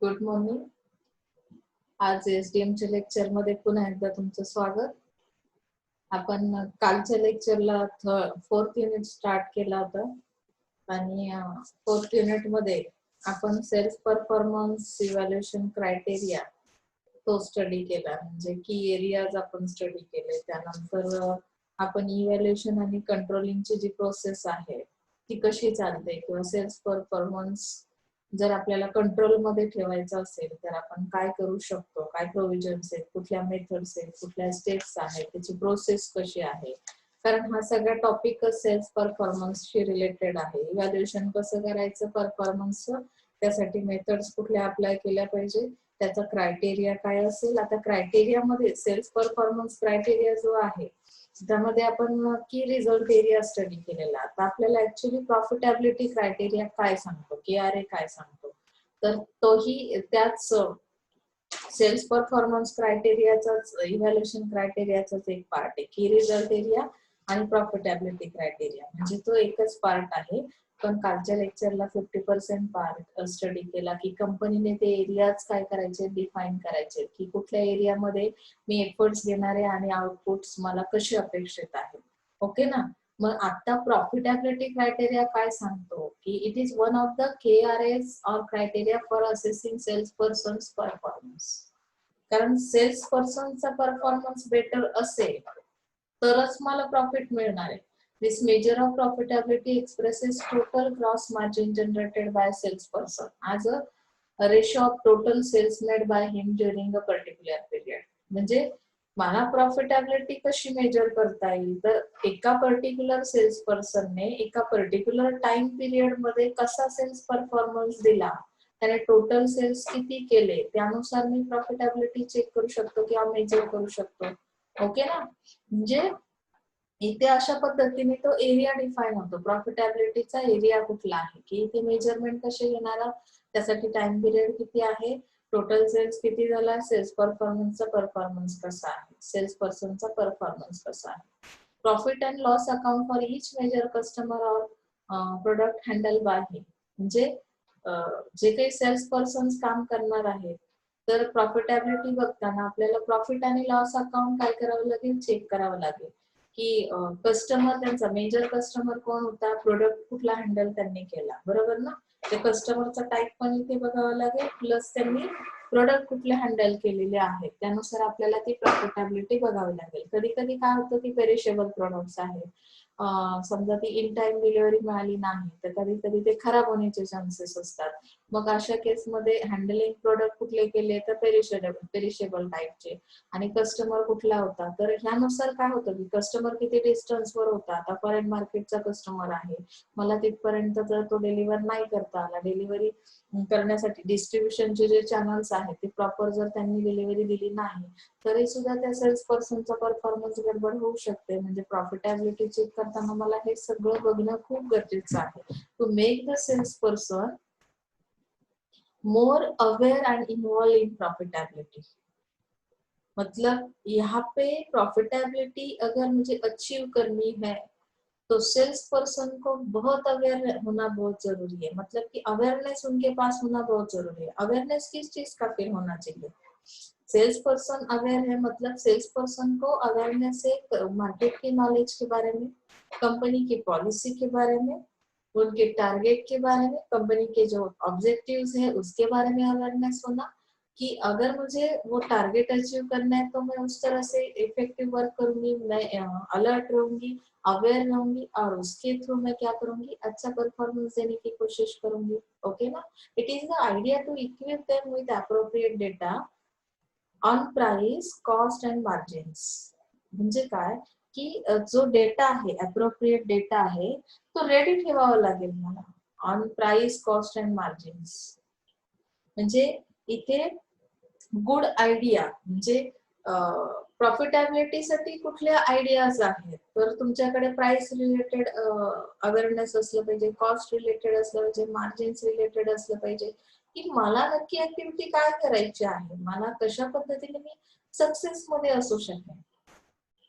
Good morning. आज SDM च्या lecture मध्ये पुन्हा एकदा तुमचं स्वागत. आपण कालच्या लेक्चरला 4th युनिट स्टार्ट केला होता आणि 4th युनिट मध्ये आपण सेल्फ परफॉर्मन्स इव्हॅल्युएशन क्रायटेरिया तो स्टडी केला, म्हणजे की एरियाज आपण स्टडी केले. त्यानंतर आपण इव्हॅल्युएशन आणि कंट्रोलिंगची जी प्रोसेस आहे ती कशी चालते, किंवा सेल्फ परफॉर्मन्स जर आपल्याला कंट्रोल मध्ये ठेवायचं असेल तर आपण काय करू शकतो, काय प्रोव्हिजन्स आहेत, कुठल्या मेथड्स आहेत, कुठल्या स्टेप्स आहेत, त्याची प्रोसेस कशी आहे. कारण हा सगळा टॉपिक सेल्फ परफॉर्मन्सशी रिलेटेड आहे. इव्हॅल्युएशन कसं करायचं परफॉर्मन्सचं, त्यासाठी मेथड्स कुठल्या अप्लाय केल्या पाहिजे, त्याचा क्रायटेरिया काय असेल. आता क्रायटेरियामध्ये सेल्फ परफॉर्मन्स क्रायटेरिया जो आहे त्यामध्ये आपण की रिझल्ट एरिया स्टडी केलेला. आता आपल्याला ऍक्च्युली प्रॉफिटेबिलिटी क्रायटेरिया काय सांगतो, KRA काय सांगतो, तर तोही त्याच सेल्फ परफॉर्मन्स क्रायटेरियाचाच इव्हॅल्युएशन क्रायटेरियाचाच एक पार्ट आहे. की रिझल्ट एरिया आणि प्रॉफिटेबिलिटी क्रायटेरिया म्हणजे तो एकच पार्ट आहे. पण कालच्या लेक्चरला 50% पार्ट स्टडी केला की कंपनीने ते एरियाज काय करायचे, डिफाईन करायचे, की कुठल्या एरियामध्ये मी एफर्ट्स घेणारे आणि आउटपुट्स मला कशी अपेक्षित आहे. ओके ना. मग आता प्रॉफिटेबिलिटी क्रायटेरिया काय सांगतो की it is one of the KRAs or criteria for assessing sales persons performance. कारण सेल्स पर्सनचा परफॉर्मन्स बेटर असेल तरच मला प्रॉफिट मिळणार आहे. This measure of profitability expresses total gross margin generated by salesperson as a ratio of total sales made by him during a particular period. म्हणजे मला profitability कशी मेजर करता येईल, तर एका पर्टिक्युलर सेल्स पर्सनने एका पर्टिक्युलर टाइम पिरियड मध्ये कसा सेल्स परफॉर्मन्स दिला, त्याने टोटल सेल्स किती केले, त्यानुसार मी प्रॉफिटेबिलिटी चेक करू शकतो किंवा मेजर करू शकतो. ओके ना. म्हणजे इथे अशा पद्धतीने तो एरिया डिफाईन होतो. प्रॉफिटेबिलिटीचा एरिया कुठला आहे, की इथे मेजरमेंट कसे घेणार, त्यासाठी टाइम पिरियड किती आहे, टोटल सेल्स किती झाला, सेल्स परफॉर्मन्सचा परफॉर्मन्स कसा आहे, सेल्स पर्सनचा परफॉर्मन्स कसा आहे. Profit and loss account for each major customer or product handle by him. म्हणजे जे काही सेल्स पर्सन काम करणार आहेत तर प्रॉफिटेबिलिटी बघताना आपल्याला प्रॉफिट आणि लॉस अकाउंट काय करावं लागेल, चेक करावं लागेल की कस्टमर, त्यांचा मेजर कस्टमर कोण होता, प्रोडक्ट कुठला हँडल त्यांनी केला, बरोबर ना. ते कस्टमरचा टाईप पण इथे बघावं लागेल, प्लस त्यांनी प्रोडक्ट कुठले हँडल केलेले आहेत त्यानुसार आपल्याला ती प्रॉफिटेबिलिटी बघावी लागेल. कधी कधी काय होतं की पेरिशेबल प्रोडक्ट्स आहेत, समजा ती इन टाइम डिलिव्हरी मिळाली नाही तर कधी कधी ते खराब होण्याचे चान्सेस असतात. मग अशा केसमध्ये हँडलिंग प्रोडक्ट कुठले केले तर पेरिशेबल टाईपचे, आणि कस्टमर कुठला होता, तर ह्यानुसार काय होतं की कस्टमर किती डिस्टन्सवर होता. आता फॉरेन मार्केटचा कस्टमर आहे, मला तिथपर्यंत जर तो डिलिव्हर नाही करता आला, डिलिव्हरी करण्यासाठी डिस्ट्रीब्युशनचे जे चॅनल्स आहेत ते प्रॉपर जर त्यांनी डिलिव्हरी दिली नाही तरी सुद्धा त्या सेल्स पर्सनचा परफॉर्मन्स गडबड होऊ शकते. म्हणजे प्रॉफिटेबिलिटी चेक करताना मला हे सगळं बघणं खूप गरजेचं आहे. To make the sales person more aware and involve in profitability. मतलब यहाँ पे प्रॉफिटेबिलिटी अगर मुझे अचीव करनी है तो सेल्स पर्सन को बहुत अवेयर होना बहुत जरूरी है. मतलब कि अवेयरनेस उनके पास होना बहुत जरूरी है. अवेयरनेस किस चीज का फिर होना चाहिए, सेल्स पर्सन अवेयर है, मतलब सेल्स पर्सन को अवेयरनेस है मार्केट की नॉलेज के बारे में, कंपनी की पॉलिसी के बारे में, उनके टारगेट के बारे में, कंपनी के जो ऑब्जेक्टिव्स है उसके बारे में अवेयरनेस होना, कि अगर मुझे वो टारगेट अचीव करना है तो मैं उस तरह से इफेक्टिव वर्क करूंगी, मैं अलर्ट रहूंगी, अवेयर रहूंगी, और उसके थ्रू मैं क्या करूंगी, अच्छा परफॉर्मेंस देने की कोशिश करूंगी. ओके ना. It is the idea to equip them with appropriate data on price, cost and margins. म्हणजे काय की जो डेटा आहे, अप्रोप्रिएट डेटा आहे, तो रेडी ठेवावा लागेल मला on price, cost and margins. म्हणजे इथे गुड आयडिया म्हणजे प्रॉफिटेबिलिटीसाठी कुठल्या आयडियाज आहेत, तर तुमच्याकडे प्राइस रिलेटेड अवेअरनेस असलं पाहिजे, कॉस्ट रिलेटेड असलं पाहिजे, मार्जिन्स रिलेटेड असलं पाहिजे, की मला नक्की ऍक्टिव्हिटी काय करायची आहे, मला कशा पद्धतीने मी सक्सेस मध्ये असू शकेन.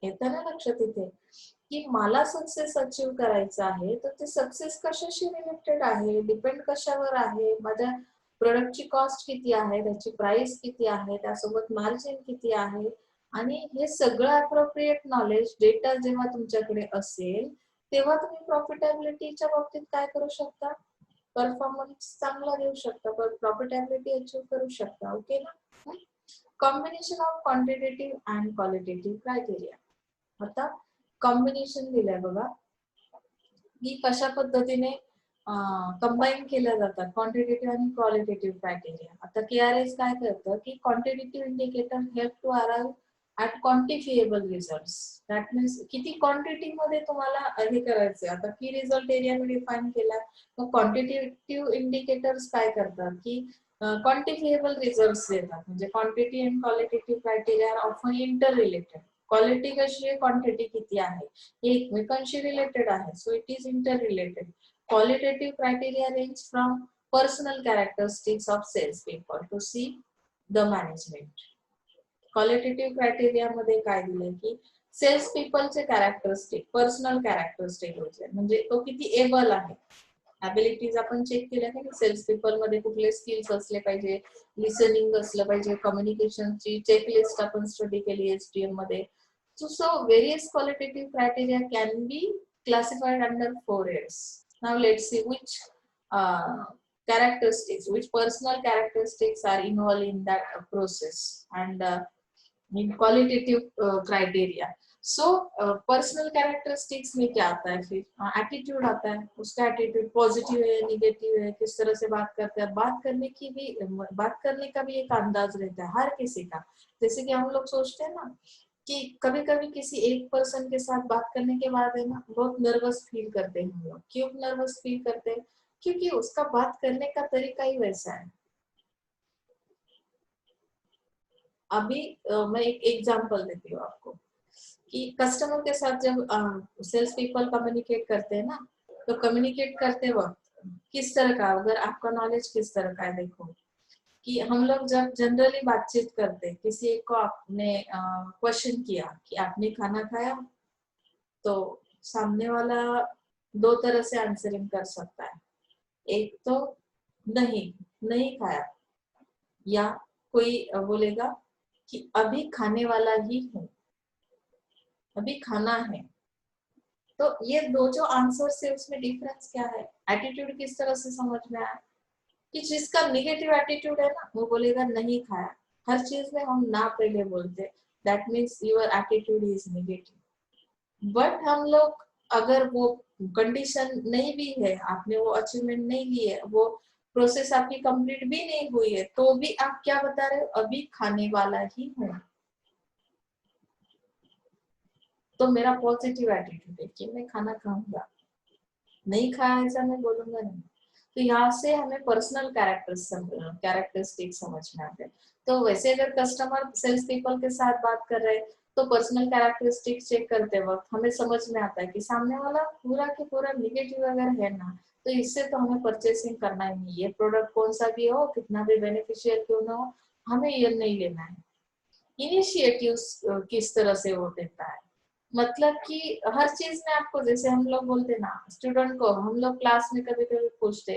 येतं ना लक्षात इथे की मला सक्सेस अचीव करायचं आहे तर ते सक्सेस कशाशी रिलेटेड आहे, डिपेंड कशावर आहे, माझ्या प्रोडक्टची कॉस्ट किती आहे, त्याची प्राइस किती आहे, त्यासोबत मार्जिन किती आहे, आणि हे सगळं अप्रोप्रिएट नॉलेज डेटा जेव्हा तुमच्याकडे असेल तेव्हा तुम्ही प्रॉफिटेबिलिटीच्या बाबतीत काय करू शकता, परफॉर्मन्स चांगला देऊ शकता, प्रॉफिटेबिलिटी अचीव करू शकता. ओके ना. Combination of quantitative and qualitative criteria. आता कॉम्बिनेशन दिलंय बघा की कशा पद्धतीने कंबाईन केल्या जातात क्वांटिटेटिव्ह आणि क्वालिटेटिव्ह क्रायटेरिया. आता केआरएस काय करतं की quantitative indicator help to arrive at quantifiable results. That means किती क्वांटिटी मध्ये तुम्हाला हे करायचंय. आता की रिझल्ट एरिया मी डिफाईन केला, मग क्वांटिटेटिव्ह इंडिकेटर्स काय करतात की क्वांटिफिएबल रिझल्ट्स देतात. म्हणजे quantity and qualitative criteria are often interrelated. Quality कशी आहे, क्वांटिटी किती आहे, हे एकमेकांशी रिलेटेड आहे. So it is interrelated. Qualitative criteria range from personal characteristics of salespeople to see the management. Qualitative criteria मध्ये काय दिलंय की सेल्स पीपलचे कॅरेक्टरिस्टिक, पर्सनल कॅरेक्टरिस्टिक होते, म्हणजे तो किती एबल आहे. ॲबिलिटीज आपण चेक केल्या की सेल्स पीपल मध्ये कुठले स्किल्स असले पाहिजे, लिसनिंग असलं पाहिजे, कम्युनिकेशनची चेकलिस्ट आपण स्टडी केली एसटीएम मध्ये. So various qualitative criteria can be classified under 4 areas. Now let's see which characteristics, which personal characteristics are involved in that process and in qualitative criteria. So personal characteristics में क्या आता है, फिर attitude आता है. उसका attitude positive है, negative है, किस तरह से बात करते हैं. बात करने का भी एक अंदाज रहता है हर किसी का. जैसे कि हम लोग सोचते हैं ना कि कभी कभी किसी एक पर्सन के साथ बात करने के बाद है ना बहुत नर्वस फील करते हैं हम लोग. क्यों नर्वस फील करते हैं, क्योंकि उसका बात करने का तरीका ही वैसा है. अभी मैं एक एग्जांपल देती हूँ आपको कि कस्टमर के साथ जब सेल्स पीपल कम्युनिकेट करते हैं ना, तो कम्युनिकेट करते वक्त किस तरह का, अगर आपका नॉलेज किस तरह का है, देखो कि हम लोग जब जनरली बातचीत करते, किसी एक को आपने क्वेश्चन किया कि आपने खाना खाया, तो सामने वाला दो तरह से आंसरिंग कर सकता है. एक तो नहीं खाया, या कोई बोलेगा कि अभी खाने वाला ही हूँ, अभी खाना है. तो ये दो जो आंसर से उसमें डिफरेंस क्या है, एटीट्यूड किस तरह से समझ में आया कि जिसका निगेटिव एटीट्यूड है ना वो बोलेगा नहीं खाया. हर चीज में हम ना पहले बोलते, that means your attitude is negative. But हम लोग अगर वो कंडीशन नहीं भी है, आपने वो अचीवमेंट नहीं ली है, वो प्रोसेस आपकी कंप्लीट भी नहीं हुई है, तो भी आप क्या बता रहे हो, अभी खाने वाला ही हूँ. तो मेरा पॉजिटिव एटीट्यूड है कि मैं खाना खाऊंगा, नहीं खाया ऐसा मैं बोलूंगा नहीं. तो यहाँ से हमें पर्सनल कैरेक्टरिस्टिक समझ में आते हैं. तो वैसे अगर कस्टमर सेल्स पीपल के साथ बात कर रहे हैं तो पर्सनल कैरेक्टरिस्टिक चेक करते वक्त हमें समझ में आता है कि सामने वाला पूरा के पूरा निगेटिव अगर है ना, तो इससे तो हमें परचेसिंग करना ही नहीं. ये प्रोडक्ट कौन सा भी हो, कितना भी बेनिफिशियल क्यों ना हो, हमें ये नहीं लेना है. इनिशिएटिव किस तरह से वो देता है, मतलब कि हर चीज में आपको, जैसे हम लोग बोलते ना स्टूडेंट को, हम लोग क्लास में कभी कभी पूछते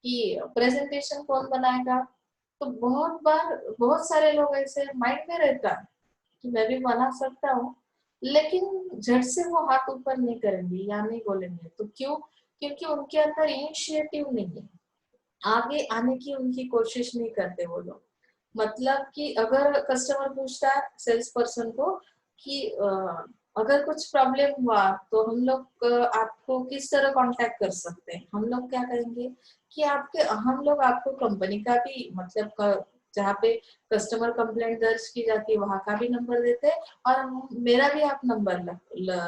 कि प्रेजेंटेशन कौन बनाएगा, तो बहुत बार बहुत सारे लोग ऐसे माइंड में रहता है कि मैं भी बना सकता हूँ, लेकिन झट से वो हाथ ऊपर नहीं करेंगे या नहीं बोलेंगे. तो क्यों, क्योंकि उनके अंदर इनिशिएटिव नहीं है, आगे आने की उनकी कोशिश नहीं करते वो लोग. मतलब कि अगर कस्टमर पूछता है सेल्स पर्सन को कि अगर कुछ प्रॉब्लम हुआ तो हम लोग आपको किस तरह कांटेक्ट कर सकते हैं, हम लोग क्या करेंगे कि हम लोग आपको कंपनी का भी, मतलब जहाँ पे कस्टमर कंप्लेंट दर्ज की जाती है वहां का भी नंबर देते हैं, और मेरा भी आप नंबर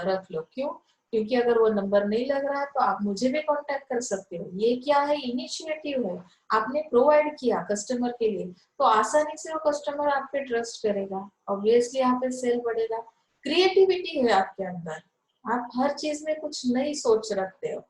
रख लो. क्यों, क्योंकि अगर वो नंबर नहीं लग रहा है तो आप मुझे भी कांटेक्ट कर सकते हो. ये क्या है, इनिशिएटिव है, आपने प्रोवाइड किया कस्टमर के लिए, तो आसानी से वो कस्टमर आप पे ट्रस्ट करेगा, ऑब्वियसली यहाँ पे सेल बढ़ेगा. क्रिएटिविटी है आपके अंदर, आप हर चीज में कुछ नई सोच रखते हो.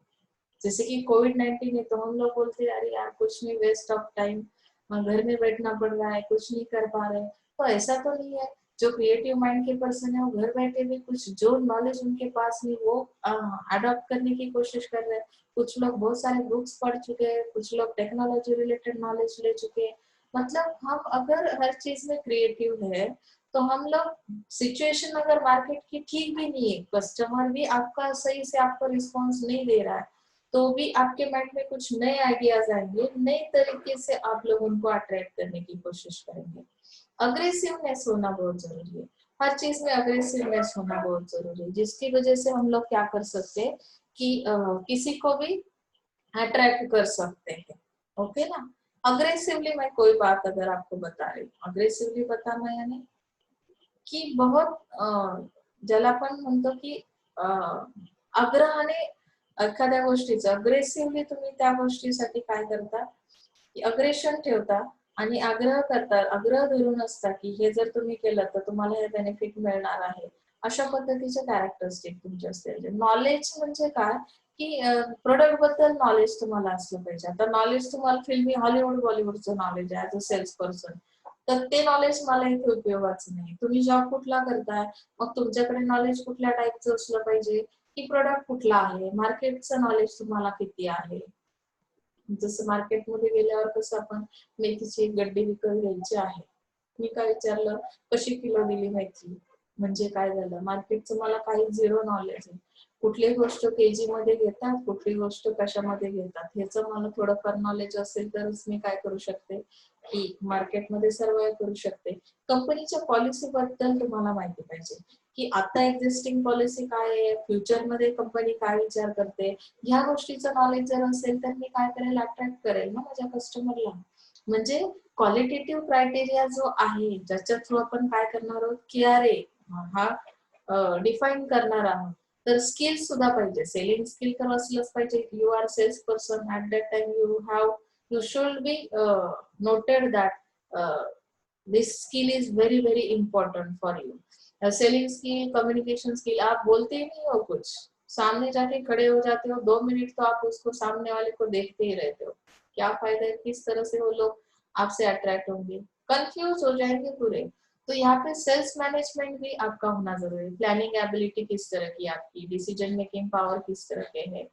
जैसे कि कोविड-19 है तो हम लोग बोलते हैं अरे यार कुछ नहीं, वेस्ट ऑफ टाइम, घर में बैठना पड़ रहा है, कुछ नहीं कर पा रहे. तो ऐसा तो नहीं है, जो क्रिएटिव माइंड के पर्सन है वो घर बैठे भी कुछ जो नॉलेज उनके पास नहीं वो अडॉप्ट करने की कोशिश कर रहे हैं। कुछ लोग बहुत सारे बुक्स पढ़ चुके हैं, कुछ लोग टेक्नोलॉजी रिलेटेड नॉलेज ले चुके हैं। मतलब हम अगर हर चीज में क्रिएटिव है तो हम लोग सिचुएशन अगर मार्केट की ठीक भी नहीं है, कस्टमर भी आपका सही से आपको रिस्पॉन्स नहीं दे रहा है, तो भी आपके माइंड में कुछ नए आइडियाज आएंगे, नए तरीके से आप लोग उनको अट्रैक्ट करने की कोशिश करेंगे। अग्रेसिवनेस होना बहुत जरूरी है, हर चीज में अग्रेसिवनेस होना बहुत जरूरी है, जिसकी वजह से हम लोग क्या कर सकते हैं कि किसी को भी अट्रैक्ट कर सकते हैं। ओके ना। अग्रेसिवली मैं कोई बात अगर आपको बता रही हूँ, अग्रेसिवली बताना यानी की बहुत ज्याला आपण म्हणतो की आग्रहाने एखाद्या गोष्टीचं अग्रेसिव्हली तुम्ही त्या गोष्टीसाठी काय करता की अग्रेशन ठेवता आणि आग्रह करता, आग्रह धरून असता की हे जर तुम्ही केलं तर तुम्हाला हे बेनिफिट मिळणार आहे, अशा पद्धतीचे कॅरेक्टरिस्टिक तुमचे असतील. नॉलेज म्हणजे काय की प्रोडक्ट बद्दल नॉलेज तुम्हाला असलं पाहिजे. आता नॉलेज तुम्हाला फिल्मी हॉलिवूड बॉलिवूडचं नॉलेज आहे ऍज अ सेल्स पर्सन, तर ते नॉलेज मला इथे उपयोगाचं नाही. तुम्ही जॉब कुठला करताय, मग तुमच्याकडे नॉलेज कुठल्या टाईपचं असलं पाहिजे की प्रोडक्ट कुठला आहे, मार्केटचं नॉलेज तुम्हाला किती आहे. जसं मार्केटमध्ये गेल्यावर कसं आपण मेथीची एक गड्डी विकत घ्यायची आहे, मी काय विचारलं कशी किलो दिली मेथी, म्हणजे काय झालं, मार्केटचं मला काही झिरो नॉलेज आहे. कुठली गोष्ट केजी मध्ये घेतात, कुठली गोष्ट कशामध्ये घेतात, ह्याचं मला थोडंफार नॉलेज असेल तरच मी काय करू शकते की मार्केटमध्ये सर्वाइव्ह करू शकते. कंपनीच्या पॉलिसी बद्दल तुम्हाला माहिती पाहिजे की आता एक्झिस्टिंग पॉलिसी काय आहे, फ्युचर मध्ये कंपनी काय विचार करते, ह्या गोष्टीचं नॉलेज जर असेल तर मी काय करेल, अट्रॅक्ट करेल ना माझ्या कस्टमरला. म्हणजे क्वालिटेटिव्ह क्रायटेरिया जो आहे ज्याच्या थ्रू आपण काय करणार आहोत की अरे हा डिफाईन करणार आहोत. तर स्किल सुद्धा पाहिजे, सेलिंग स्किल तर असलंच पाहिजे. You are sales person at that time you should be noted that this skill is very very important for you. Selling skill, communication skill, आप बोलते ही नहीं हो कुछ, सामने जाके खड़े हो जाते हो, 2 मिनट तो आप उसको सामने वाले को देखते ही रहते हो, क्या फायदा है, किस तरह से वो लोग आपसे अट्रैक्ट होंगे, कंफ्यूज हो जाएंगे पूरे. तो यहाँ पे सेल्स मैनेजमेंट भी आपका होना जरूरी है. प्लानिंग एबिलिटी किस तरह की आपकी, डिसीजन मेकिंग पावर किस तरह के है,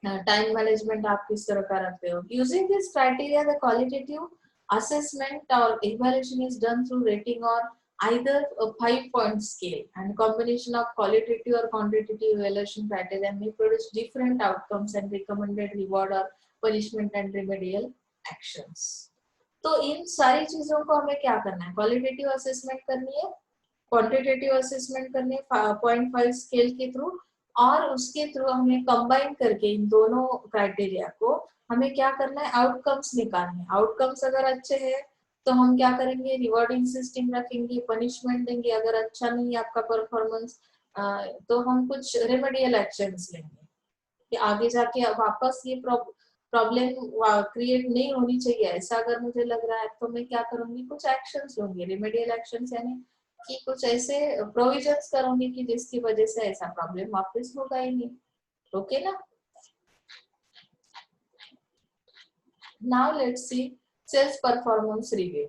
टाइम मैनेजमेंट आप किस तरह का रखते हो. Using this criteria the qualitative assessment or evaluation is done through rating or either a 5-point scale, and combination of qualitative or quantitative evaluation criteria may produce different outcomes and recommended reward or punishment and remedial actions. तो इन सारी चीजों को हमें क्या करना है, qualitative assessment करनी है, क्वांटिटेटिव असेसमेंट करनी है 0.5 स्केल के थ्रू, और उसके थ्रू हमें कंबाइन करके इन दोनों क्राइटेरिया को हमें क्या करना है, आउटकम्स निकालने. आउटकम्स अगर अच्छे हैं तो हम क्या करेंगे, रिवॉर्डिंग सिस्टम रखेंगे, पनिशमेंट देंगे. अगर अच्छा नहीं है आपका परफॉर्मेंस तो हम कुछ रेमेडियल एक्शंस लेंगे कि आगे जाके वापस ये प्रॉब्लम क्रिएट नहीं होनी चाहिए. ऐसा अगर मुझे लग रहा है तो मैं क्या करूंगी, कुछ एक्शंस लूंगी, रेमेडियल एक्शंस, यानी कि कुछ ऐसे प्रोविजंस करूंगी कि जिसकी वजह से ऐसा प्रॉब्लम वापस होगा ही नहीं. ओके ना. Now let's see sales performance review.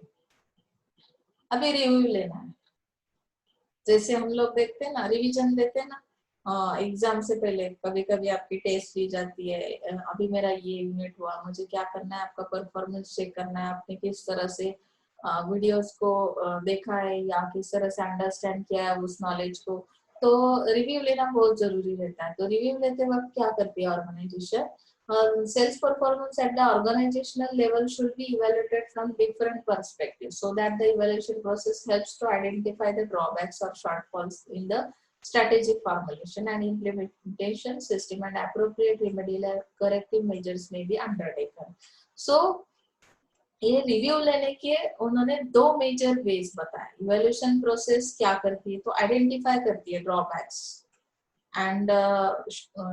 अभी रिव्यू लेना है, जैसे हम लोग देखते हैं ना, रिवीजन देते हैं ना एग्जाम से पहले, कभी कभी आपकी टेस्ट ली जाती है, अभी मेरा ये यूनिट हुआ, मुझे क्या करना है, आपका परफॉर्मेंस चेक करना है, आपने किस तरह से वीडियोस को देखा है या किस तरह से अंडरस्टैंड किया है उस नॉलेज को. तो रिव्यू लेना बहुत जरूरी रहता है. तो रिव्यू लेते वक्त क्या करती है organisation, sales performance at the organizational level should be evaluated from different perspectives so that the evaluation process helps to identify the drawbacks or shortfalls in the strategic formulation and implementation system, and appropriate remedial or corrective measures may be undertaken. So ये review लेने के उन्होंने 2 major veg बताए. Evaluation process क्या करती है, तो identify करती है ड्रॉबैक्स एंड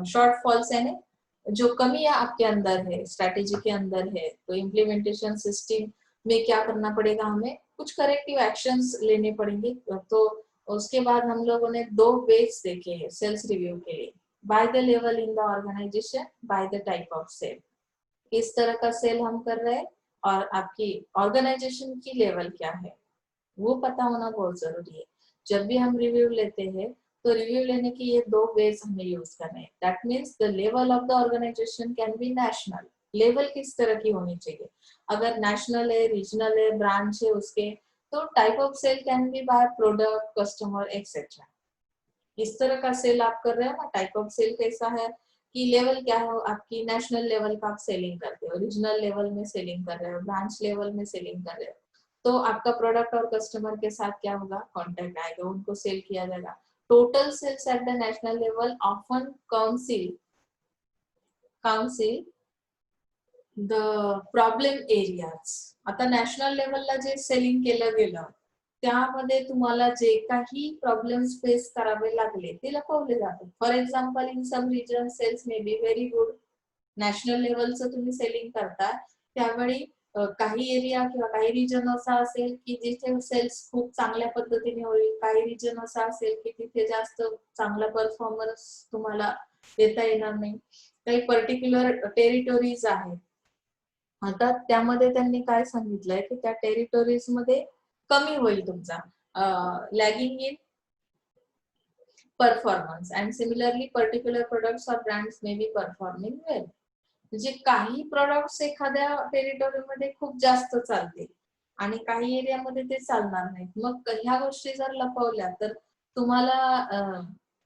शॉर्टफॉल्स, यानी जो कमियां आपके अंदर है, स्ट्रेटेजी के अंदर है, तो इम्प्लीमेंटेशन सिस्टम में क्या करना पड़ेगा, हमें कुछ करेक्टिव एक्शंस लेने पड़ेंगे. तो उसके बाद हम लोगों ने 2 वेज देखे हैं सेल्स रिव्यू के लिए, by the level in the organisation, by the type of sale, किस तरह का सेल हम कर रहे हैं और आपकी ऑर्गेनाइजेशन की लेवल क्या है. वो पता होना बहुत जरूरी है। जब भी हम रिव्यू लेते हैं तो रिव्यू लेने की ये दो वेज हमें यूज करने हैं। That means the level of the organisation can be national. Level किस तरह की होनी चाहिए, अगर नेशनल है, रीजनल है, ब्रांच है उसके, तो type of sale can be by product, customer, etcetera. इस तरह का सेल आप कर रहे हो ना, टाइप ऑफ सेल कैसा है कि लेवल क्या है आपकी, नेशनल लेवल का आप सेलिंग करते हो, रीजनल लेवल में सेलिंग कर रहे हो, ब्रांच लेवल में सेलिंग कर रहे हो, तो आपका प्रोडक्ट और कस्टमर के साथ क्या होगा, कांटेक्ट आएगा, उनको सेल किया जाएगा। Total sales at the national level often conceal the problem areas. आता नॅशनल लेवलला जे सेलिंग केलं गेलं त्यामध्ये तुम्हाला जे काही प्रॉब्लेम्स फेस करावे लागले ते लपवले जातात. For example in some region sales may be very good, national लेवलचं तुम्ही सेलिंग करता त्यावेळी काही एरिया किंवा काही रिजन असा असेल की जिथे सेल्स खूप चांगल्या पद्धतीने होईल, काही रिजन असा असेल की तिथे जास्त चांगला परफॉर्मन्स तुम्हाला देता येणार नाही, काही पर्टिक्युलर टेरिटोरीज आहेत. आता त्यामध्ये त्यांनी काय सांगितलंय की त्या टेरिटोरीज मध्ये कमी होईल तुमचा lagging in performance and similarly particular products और brands may be performing well. म्हणजे काही प्रोडक्ट्स एखाद्या टेरिटोरीमध्ये खूप जास्त चालतील आणि काही एरियामध्ये ते चालणार नाहीत. मग ह्या गोष्टी जर लपवल्या तर तुम्हाला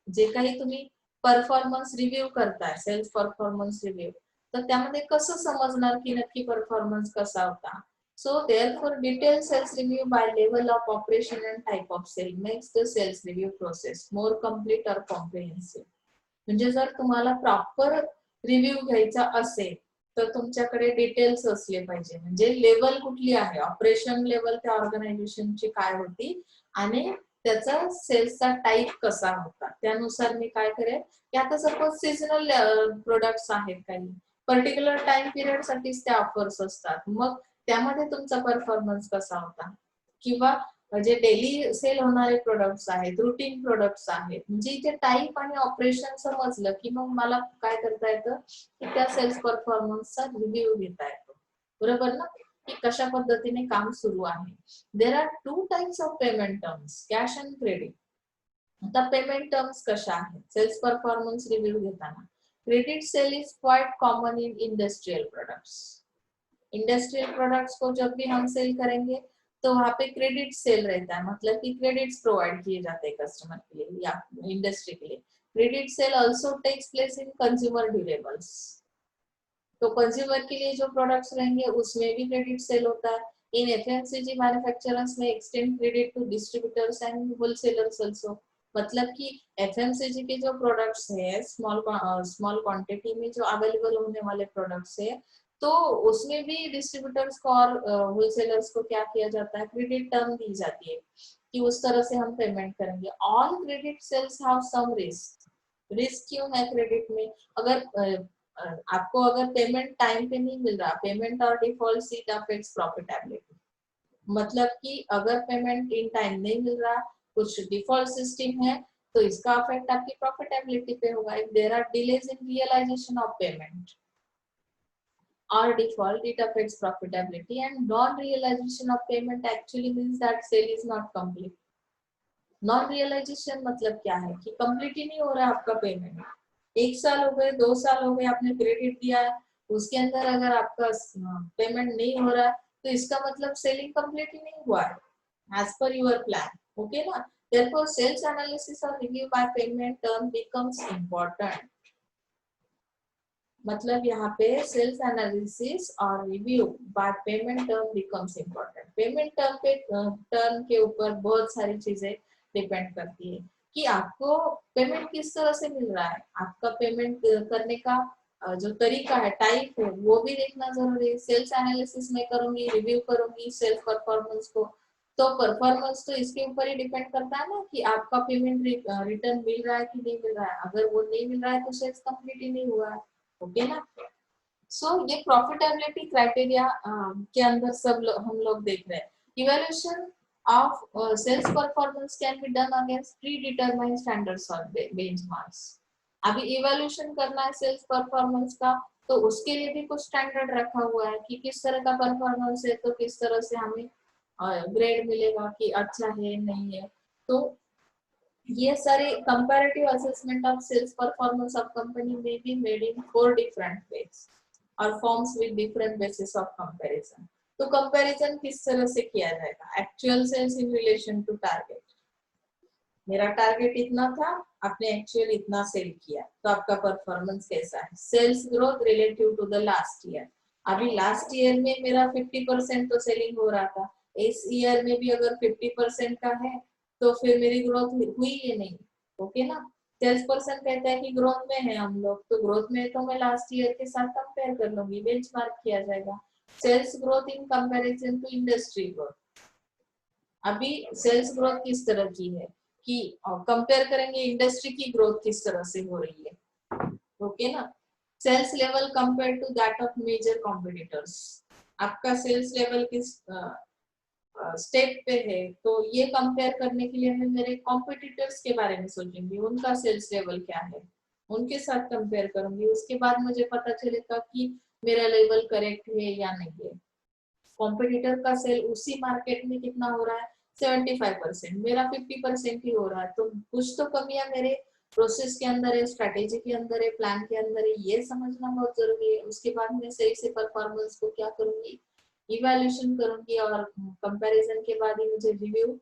जे काही तुम्ही परफॉर्मन्स रिव्ह्यू करताय, सेल्स परफॉर्मन्स रिव्ह्यू, तर त्यामध्ये कसं समजणार की नक्की परफॉर्मन्स कसा होता. सो therefore detailed sales review by level of operation and type of sale makes the sales review process more complete or comprehensive. म्हणजे जर तुम्हाला प्रॉपर रिव्ह्यू घ्यायचा असेल तर तुमच्याकडे डिटेल्स असले पाहिजे, म्हणजे लेवल कुठली आहे, ऑपरेशन लेवल त्या ऑर्गनायझेशनची काय होती आणि त्याचा सेल्सचा टाइप कसा होता, त्यानुसार मी काय करेन की आता सपोज सीजनल प्रोडक्ट्स आहेत, काही पर्टिक्युलर टाइम पिरियड साठीच त्या ऑफर्स असतात, मग त्यामध्ये तुमचा परफॉर्मन्स कसा होता, किंवा जे डेली सेल होणारे प्रोडक्ट्स आहेत, रुटीन प्रोडक्ट्स आहेत, म्हणजे इथे टाइप आणि ऑपरेशन समजलं की मग मला काय करता येतं की त्या सेल्स परफॉर्मन्सचा रिव्ह्यू घेता येतो. बरोबर ना, की कशा पद्धतीने काम सुरू आहे. There are two types of payment terms, cash and credit. आता पेमेंट टर्म्स कशा आहेत सेल्स परफॉर्मन्स रिव्ह्यू घेताना. Credit sale is quite common in industrial products. Industrial products को जब भी हम सेल करेंगे तो वहाँ पे क्रेडिट सेल रहता है, मतलब कि क्रेडिट्स प्रोवाइड किए जाते हैं कस्टमर के लिए या इंडस्ट्री के लिए. Credit sale also takes place in consumer durables. तो कंज्यूमर के लिए जो प्रोडक्ट्स रहेंगे उसमें भी क्रेडिट सेल होता है. इन एफएमसीजी मैन्युफैक्चरर्स में extend credit to distributors and wholesalers also. मतलब कि एफएमसीजी के जो प्रोडक्ट्स है स्मॉल क्वांटिटी में जो अवेलेबल होने वाले प्रोडक्ट्स है, तो उसमें भी डिस्ट्रीब्यूटर्स को और होलसेलर्स को क्या किया जाता है, क्रेडिट टर्म दी जाती है कि उस तरह से हम पेमेंट करेंगे. All credit sales have some risk. Risk क्यों है क्रेडिट में, अगर आपको अगर पेमेंट टाइम पे नहीं मिल रहा, पेमेंट और डिफॉल्ट इट अफेक्ट्स प्रॉफिटेबिलिटी. मतलब कि अगर पेमेंट इन टाइम नहीं मिल रहा, कुछ डिफॉल्ट सिस्टम है, तो इसका अफेक्ट आपकी प्रॉफिटेबिलिटी पे होगा. If there are delays in realisation of payment or default, it affects profitability, and non-realization of payment actually means that sale is not complete. Non-realization मतलब क्या है कि complete ही नहीं हो रहा है आपका पेमेंट. 1 साल हो गए, 2 साल हो गए, आपने क्रेडिट दिया है, उसके अंदर अगर आपका पेमेंट नहीं हो रहा है तो इसका मतलब सेलिंग कंप्लीट ही नहीं हुआ है as per your plan. Okay ना? Therefore, sales analysis or review by payment term becomes important. मतलब यहाँ पे sales analysis or review by payment term becomes important. Payment term के ऊपर बहुत सारी चीजें डिपेंड करती है कि आपको पेमेंट किस तरह से मिल रहा है, आपका पेमेंट करने का जो तरीका है, टाइप है, वो भी देखना जरूरी है. सेल्स एनालिसिस में करूंगी, रिव्यू करूंगी सेल्स परफॉर्मेंस को, तो परफॉर्मेंस तो इसके ऊपर ही डिपेंड करता है ना कि आपका पेमेंट रिटर्न मिल रहा है कि नहीं मिल रहा है. अगर वो नहीं मिल रहा है तो सेल्स कंप्लीट ही नहीं हुआ है. ओके ना. सो ये प्रॉफिटेबिलिटी क्राइटेरिया के अंदर हम लोग देख रहे हैं. Evaluation of sales performance can be done against predetermined standards or benchmarks. अभी इवैल्यूएशन करना है सेल्स परफॉर्मेंस का, तो उसके लिए भी कुछ स्टैंडर्ड रखा हुआ है कि किस तरह का परफॉर्मेंस है तो किस तरह से हमें ग्रेड मिलेगा कि अच्छा है नहीं है। तो ये सारे comparative assessment of sales performance of company में be made in 4 different ways और forms with different basis of comparison. तो कंपैरिजन किस तरह से किया जाएगा? Actual sales in relation to target. मेरा टारगेट इतना था, आपने एक्चुअल इतना सेल किया, तो आपका परफॉर्मेंस कैसा है? Sales growth relative to the last year. अभी लास्ट ईयर में मेरा 50% तो सेलिंग हो रहा था, इस ईयर में भी अगर 50% का है तो फिर मेरी ग्रोथ हुई है नहीं। ओके ना? सेल्स पर्सन कहता है कि ग्रोथ में है हम लोग, तो ग्रोथ में तो मैं लास्ट ईयर के साथ कंपेयर कर लूंगी, बेंचमार्क किया जाएगा। Sales growth in comparison to industry growth. अभी सेल्स ग्रोथ किस तरह की है कि कंपेयर करेंगे इंडस्ट्री की ग्रोथ किस तरह से हो रही है। ओके ना? Sales level compare to that of major competitors. आपका सेल्स लेवल किस स्टेप पे है, तो ये कंपेयर करने के लिए मैं मेरे कॉम्पिटिटर्स के बारे में सोचूंगी, उनका सेल्स लेवल क्या है, उनके साथ कंपेयर करूंगी। उसके बाद मुझे पता चलेगा कि मेरा लेवल करेक्ट है या नहीं है। कॉम्पिटिटर का सेल उसी मार्केट में कितना हो रहा है? 75%, मेरा 50% ही हो रहा है। तो कुछ तो कमियां मेरे प्रोसेस के अंदर है, स्ट्रेटेजी के अंदर है, प्लान के अंदर है, ये समझना बहुत जरूरी है। उसके बाद मैं सही से परफॉर्मेंस को क्या करूंगी, इवैल्यूएशन करूंगी, और कंपैरिजन के बाद ही मुझे रिव्यू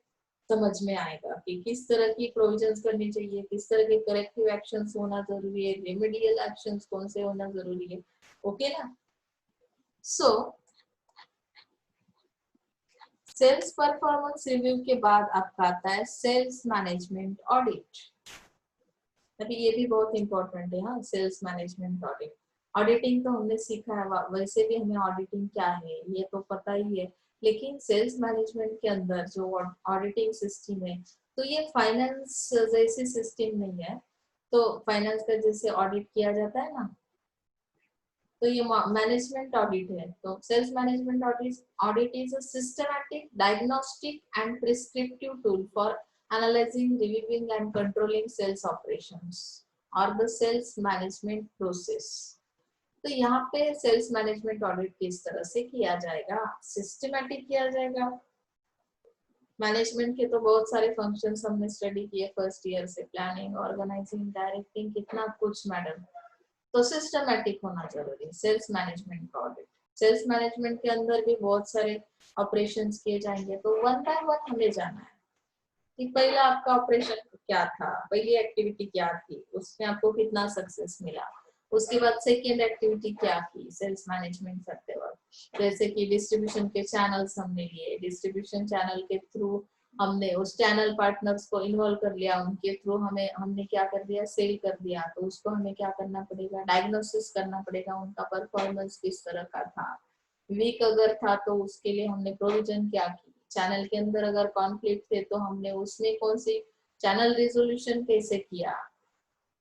समझ में आएगा कि किस तरह की प्रोविजंस करनी चाहिए, किस तरह के करेक्टिव एक्शंस होना जरूरी है, रेमेडियल एक्शंस कौन से होना जरूरी है। ओके ना? सो सेल्स परफॉर्मेंस रिव्यू के बाद आपका आता है सेल्स मैनेजमेंट ऑडिट। अभी ये भी बहुत इंपॉर्टेंट है। हाँ, सेल्स मैनेजमेंट ऑडिट। ऑडिटिंग तो हमने सीखा है, वैसे भी हमें ऑडिटिंग क्या है ये तो पता ही है, लेकिन सेल्स मैनेजमेंट के अंदर जो ऑडिटिंग सिस्टम है, तो ये फाइनेंस जैसी सिस्टम नहीं है। तो फाइनेंस का जैसे ऑडिट किया जाता है ना, तो ये मैनेजमेंट ऑडिट है। तो sales management audit is a systematic diagnostic and prescriptive tool for analysing, reviewing and controlling sales operations और द सेल्स मैनेजमेंट प्रोसेस। तो यहाँ पे सेल्स मैनेजमेंट ऑडिट किस तरह से किया जाएगा? सिस्टमैटिक किया जाएगा। मैनेजमेंट के तो बहुत सारे फंक्शंस हमने स्टडी किए फर्स्ट ईयर से, प्लानिंग, ऑर्गेनाइजिंग, डायरेक्टिंग, कितना कुछ मैडम। तो सिस्टमैटिक होना जरूरी है सेल्स मैनेजमेंट का ऑडिट। सेल्स मैनेजमेंट के अंदर भी बहुत सारे ऑपरेशंस किए जाएंगे, तो वन बाय वन हमें जाना है कि पहला आपका ऑपरेशन क्या था, पहली एक्टिविटी क्या थी, उसमें आपको कितना सक्सेस मिला। उसके बाद सेकेंड एक्टिविटी क्या थी सेल्स मैनेजमेंट करते वक्त, जैसे कि डिस्ट्रीब्यूशन के चैनल्स हमने लिए, डिस्ट्रीब्यूशन चैनल के थ्रू हमने उस चैनल पार्टनर्स को इन्वॉल्व कर लिया, उनके थ्रू हमने क्या कर दिया, सेल कर दिया। तो उसको हमें क्या करना पड़ेगा, डायग्नोसिस करना पड़ेगा, उनका परफॉर्मेंस किस तरह का था। वीक अगर था तो उसके लिए हमने प्रोविजन क्या की। चैनल के अंदर अगर कॉन्फ्लिक्ट थे तो हमने उसमें कौन सी चैनल रिजोल्यूशन कैसे किया।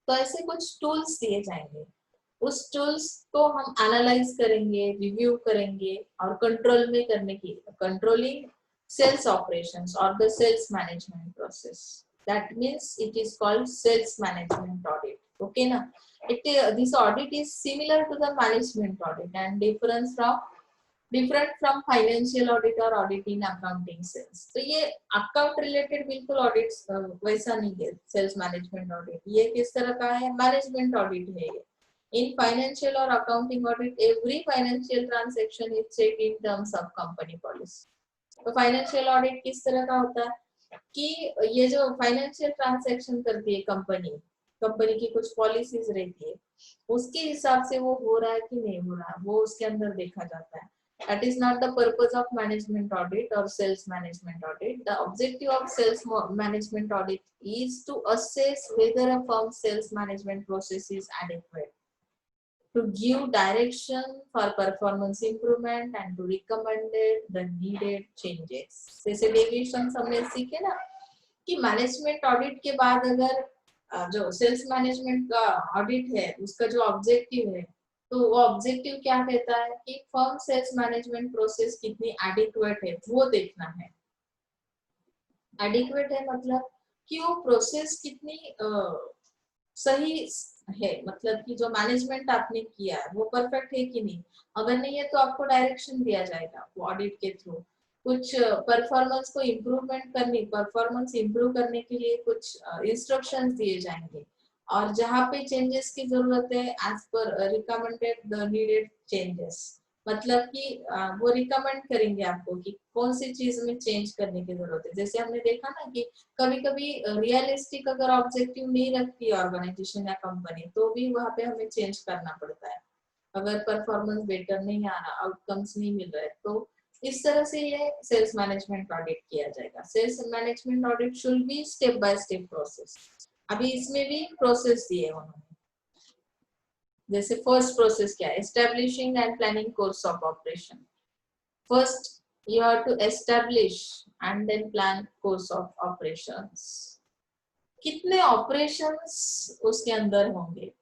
तो ऐसे कुछ टूल्स दिए जाएंगे, उस टूल्स को हम एनालाइज करेंगे, रिव्यू करेंगे और कंट्रोल में करने की, कंट्रोलिंग सेल्स ऑपरेशंस और the sales management process. That means it is called sales management audit. Okay ना? This audit is similar to the management audit and different from financial audit और audit in accounting sales. तो ये account related बिल्कुल audit वैसा नहीं है sales management audit. ये किस तरह का है? मैनेजमेंट ऑडिट है ये। In financial or accounting audit, every financial transaction is checked in terms of company policy. तो फाइनेंशियल ऑडिट किस तरह का होता है कि ये जो फाइनेंशियल ट्रांजैक्शन करती है कंपनी, कंपनी की कुछ पॉलिसीज रहती है, उसके हिसाब से वो हो रहा है कि नहीं हो रहा है, वो उसके अंदर देखा जाता है। That is not the purpose of management audit or sales management audit. The objective of sales management audit is to assess whether a firm's sales management process is adequate, to give direction for performance improvement and to recommend the needed changes. जैसे deviation हमने सीखे ना कि management audit के बाद अगर जो sales management का ऑडिट है उसका जो ऑब्जेक्टिव है, तो वो ऑब्जेक्टिव क्या कहता है कि फर्म सेल्स मैनेजमेंट प्रोसेस कितनी एडिक्वेट है वो देखना है। एडिक्वेट है मतलब कि वो प्रोसेस कितनी सही है, मतलब कि जो मैनेजमेंट आपने किया है वो परफेक्ट है कि नहीं। अगर नहीं है तो आपको डायरेक्शन दिया जाएगा वो ऑडिट के थ्रू, कुछ परफॉर्मेंस को परफॉर्मेंस इम्प्रूव करने के लिए कुछ इंस्ट्रक्शंस दिए जाएंगे, और जहाँ पे चेंजेस की जरूरत है as per recommended the needed changes, मतलब कि वो रिकमेंड करेंगे आपको कि कौन सी चीज में चेंज करने की जरूरत है। जैसे हमने देखा ना कि कभी कभी रियलिस्टिक अगर ऑब्जेक्टिव नहीं रखती ऑर्गेनाइजेशन या कंपनी, तो भी वहां पे हमें चेंज करना पड़ता है अगर परफॉर्मेंस बेटर नहीं आ रहा, आउटकम्स नहीं मिल रहे। तो इस तरह से ये सेल्स मैनेजमेंट ऑडिट किया जाएगा। Sales management audit should be step by step process. अभी इसमें भी प्रोसेस दिए उन्होंने। जैसे फर्स्ट प्रोसेस क्या है, establishing and planning course of operation. First you have to establish and then plan course of operations। कितने ऑपरेशंस उसके अंदर होंगे।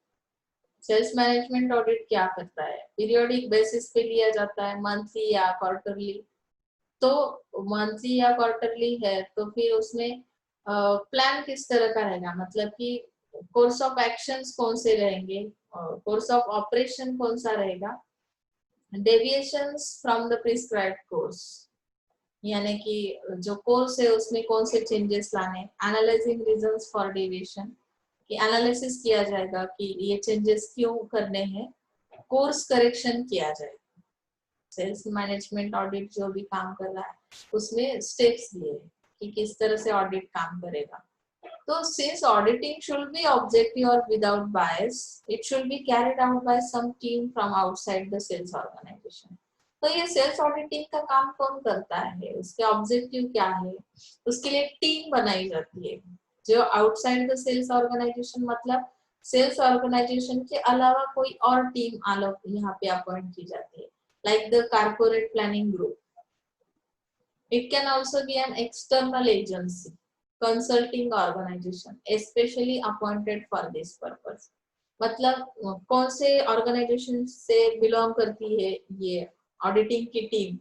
सेल्स मैनेजमेंट ऑडिट क्या करता है, पीरियोडिक बेसिस पे लिया जाता है, मंथली या क्वार्टरली। तो मंथली या क्वार्टरली है तो फिर उसमें प्लान किस तरह का रहेगा, मतलब कि कोर्स ऑफ एक्शंस कौन से रहेंगे, कोर्स ऑफ ऑपरेशन कौन सा रहेगा, deviations from the prescribed course, यानी कि जो कोर्स है उसमें कौन से चेंजेस लाने, एनालाइजिंग रीजंस फॉर डेविएशन, कि एनालिसिस किया जाएगा कि ये चेंजेस क्यों करने हैं, कोर्स करेक्शन किया जाएगा। सेल्स मैनेजमेंट ऑडिट जो भी काम कर रहा है उसमें स्टेप्स दिए कि किस तरह से ऑडिट काम करेगा। तो since auditing should be objective or without bias, it should be carried out by some team from outside the sales organization। तो ये सेल्स ऑडिटिंग का काम कौन करता है, उसके ऑब्जेक्टिव क्या है, उसके लिए टीम बनाई जाती है जो आउटसाइड द सेल्स ऑर्गेनाइजेशन, मतलब सेल्स ऑर्गेनाइजेशन के अलावा कोई और टीम यहाँ पे अपॉइंट की जाती है, like the corporate planning group. It can also be an external agency, consulting organisation specially appointed for this purpose. मतलब कौन से ऑर्गेनाइजेशन से बिलोंग करती है ये ऑडिटिंग की टीम,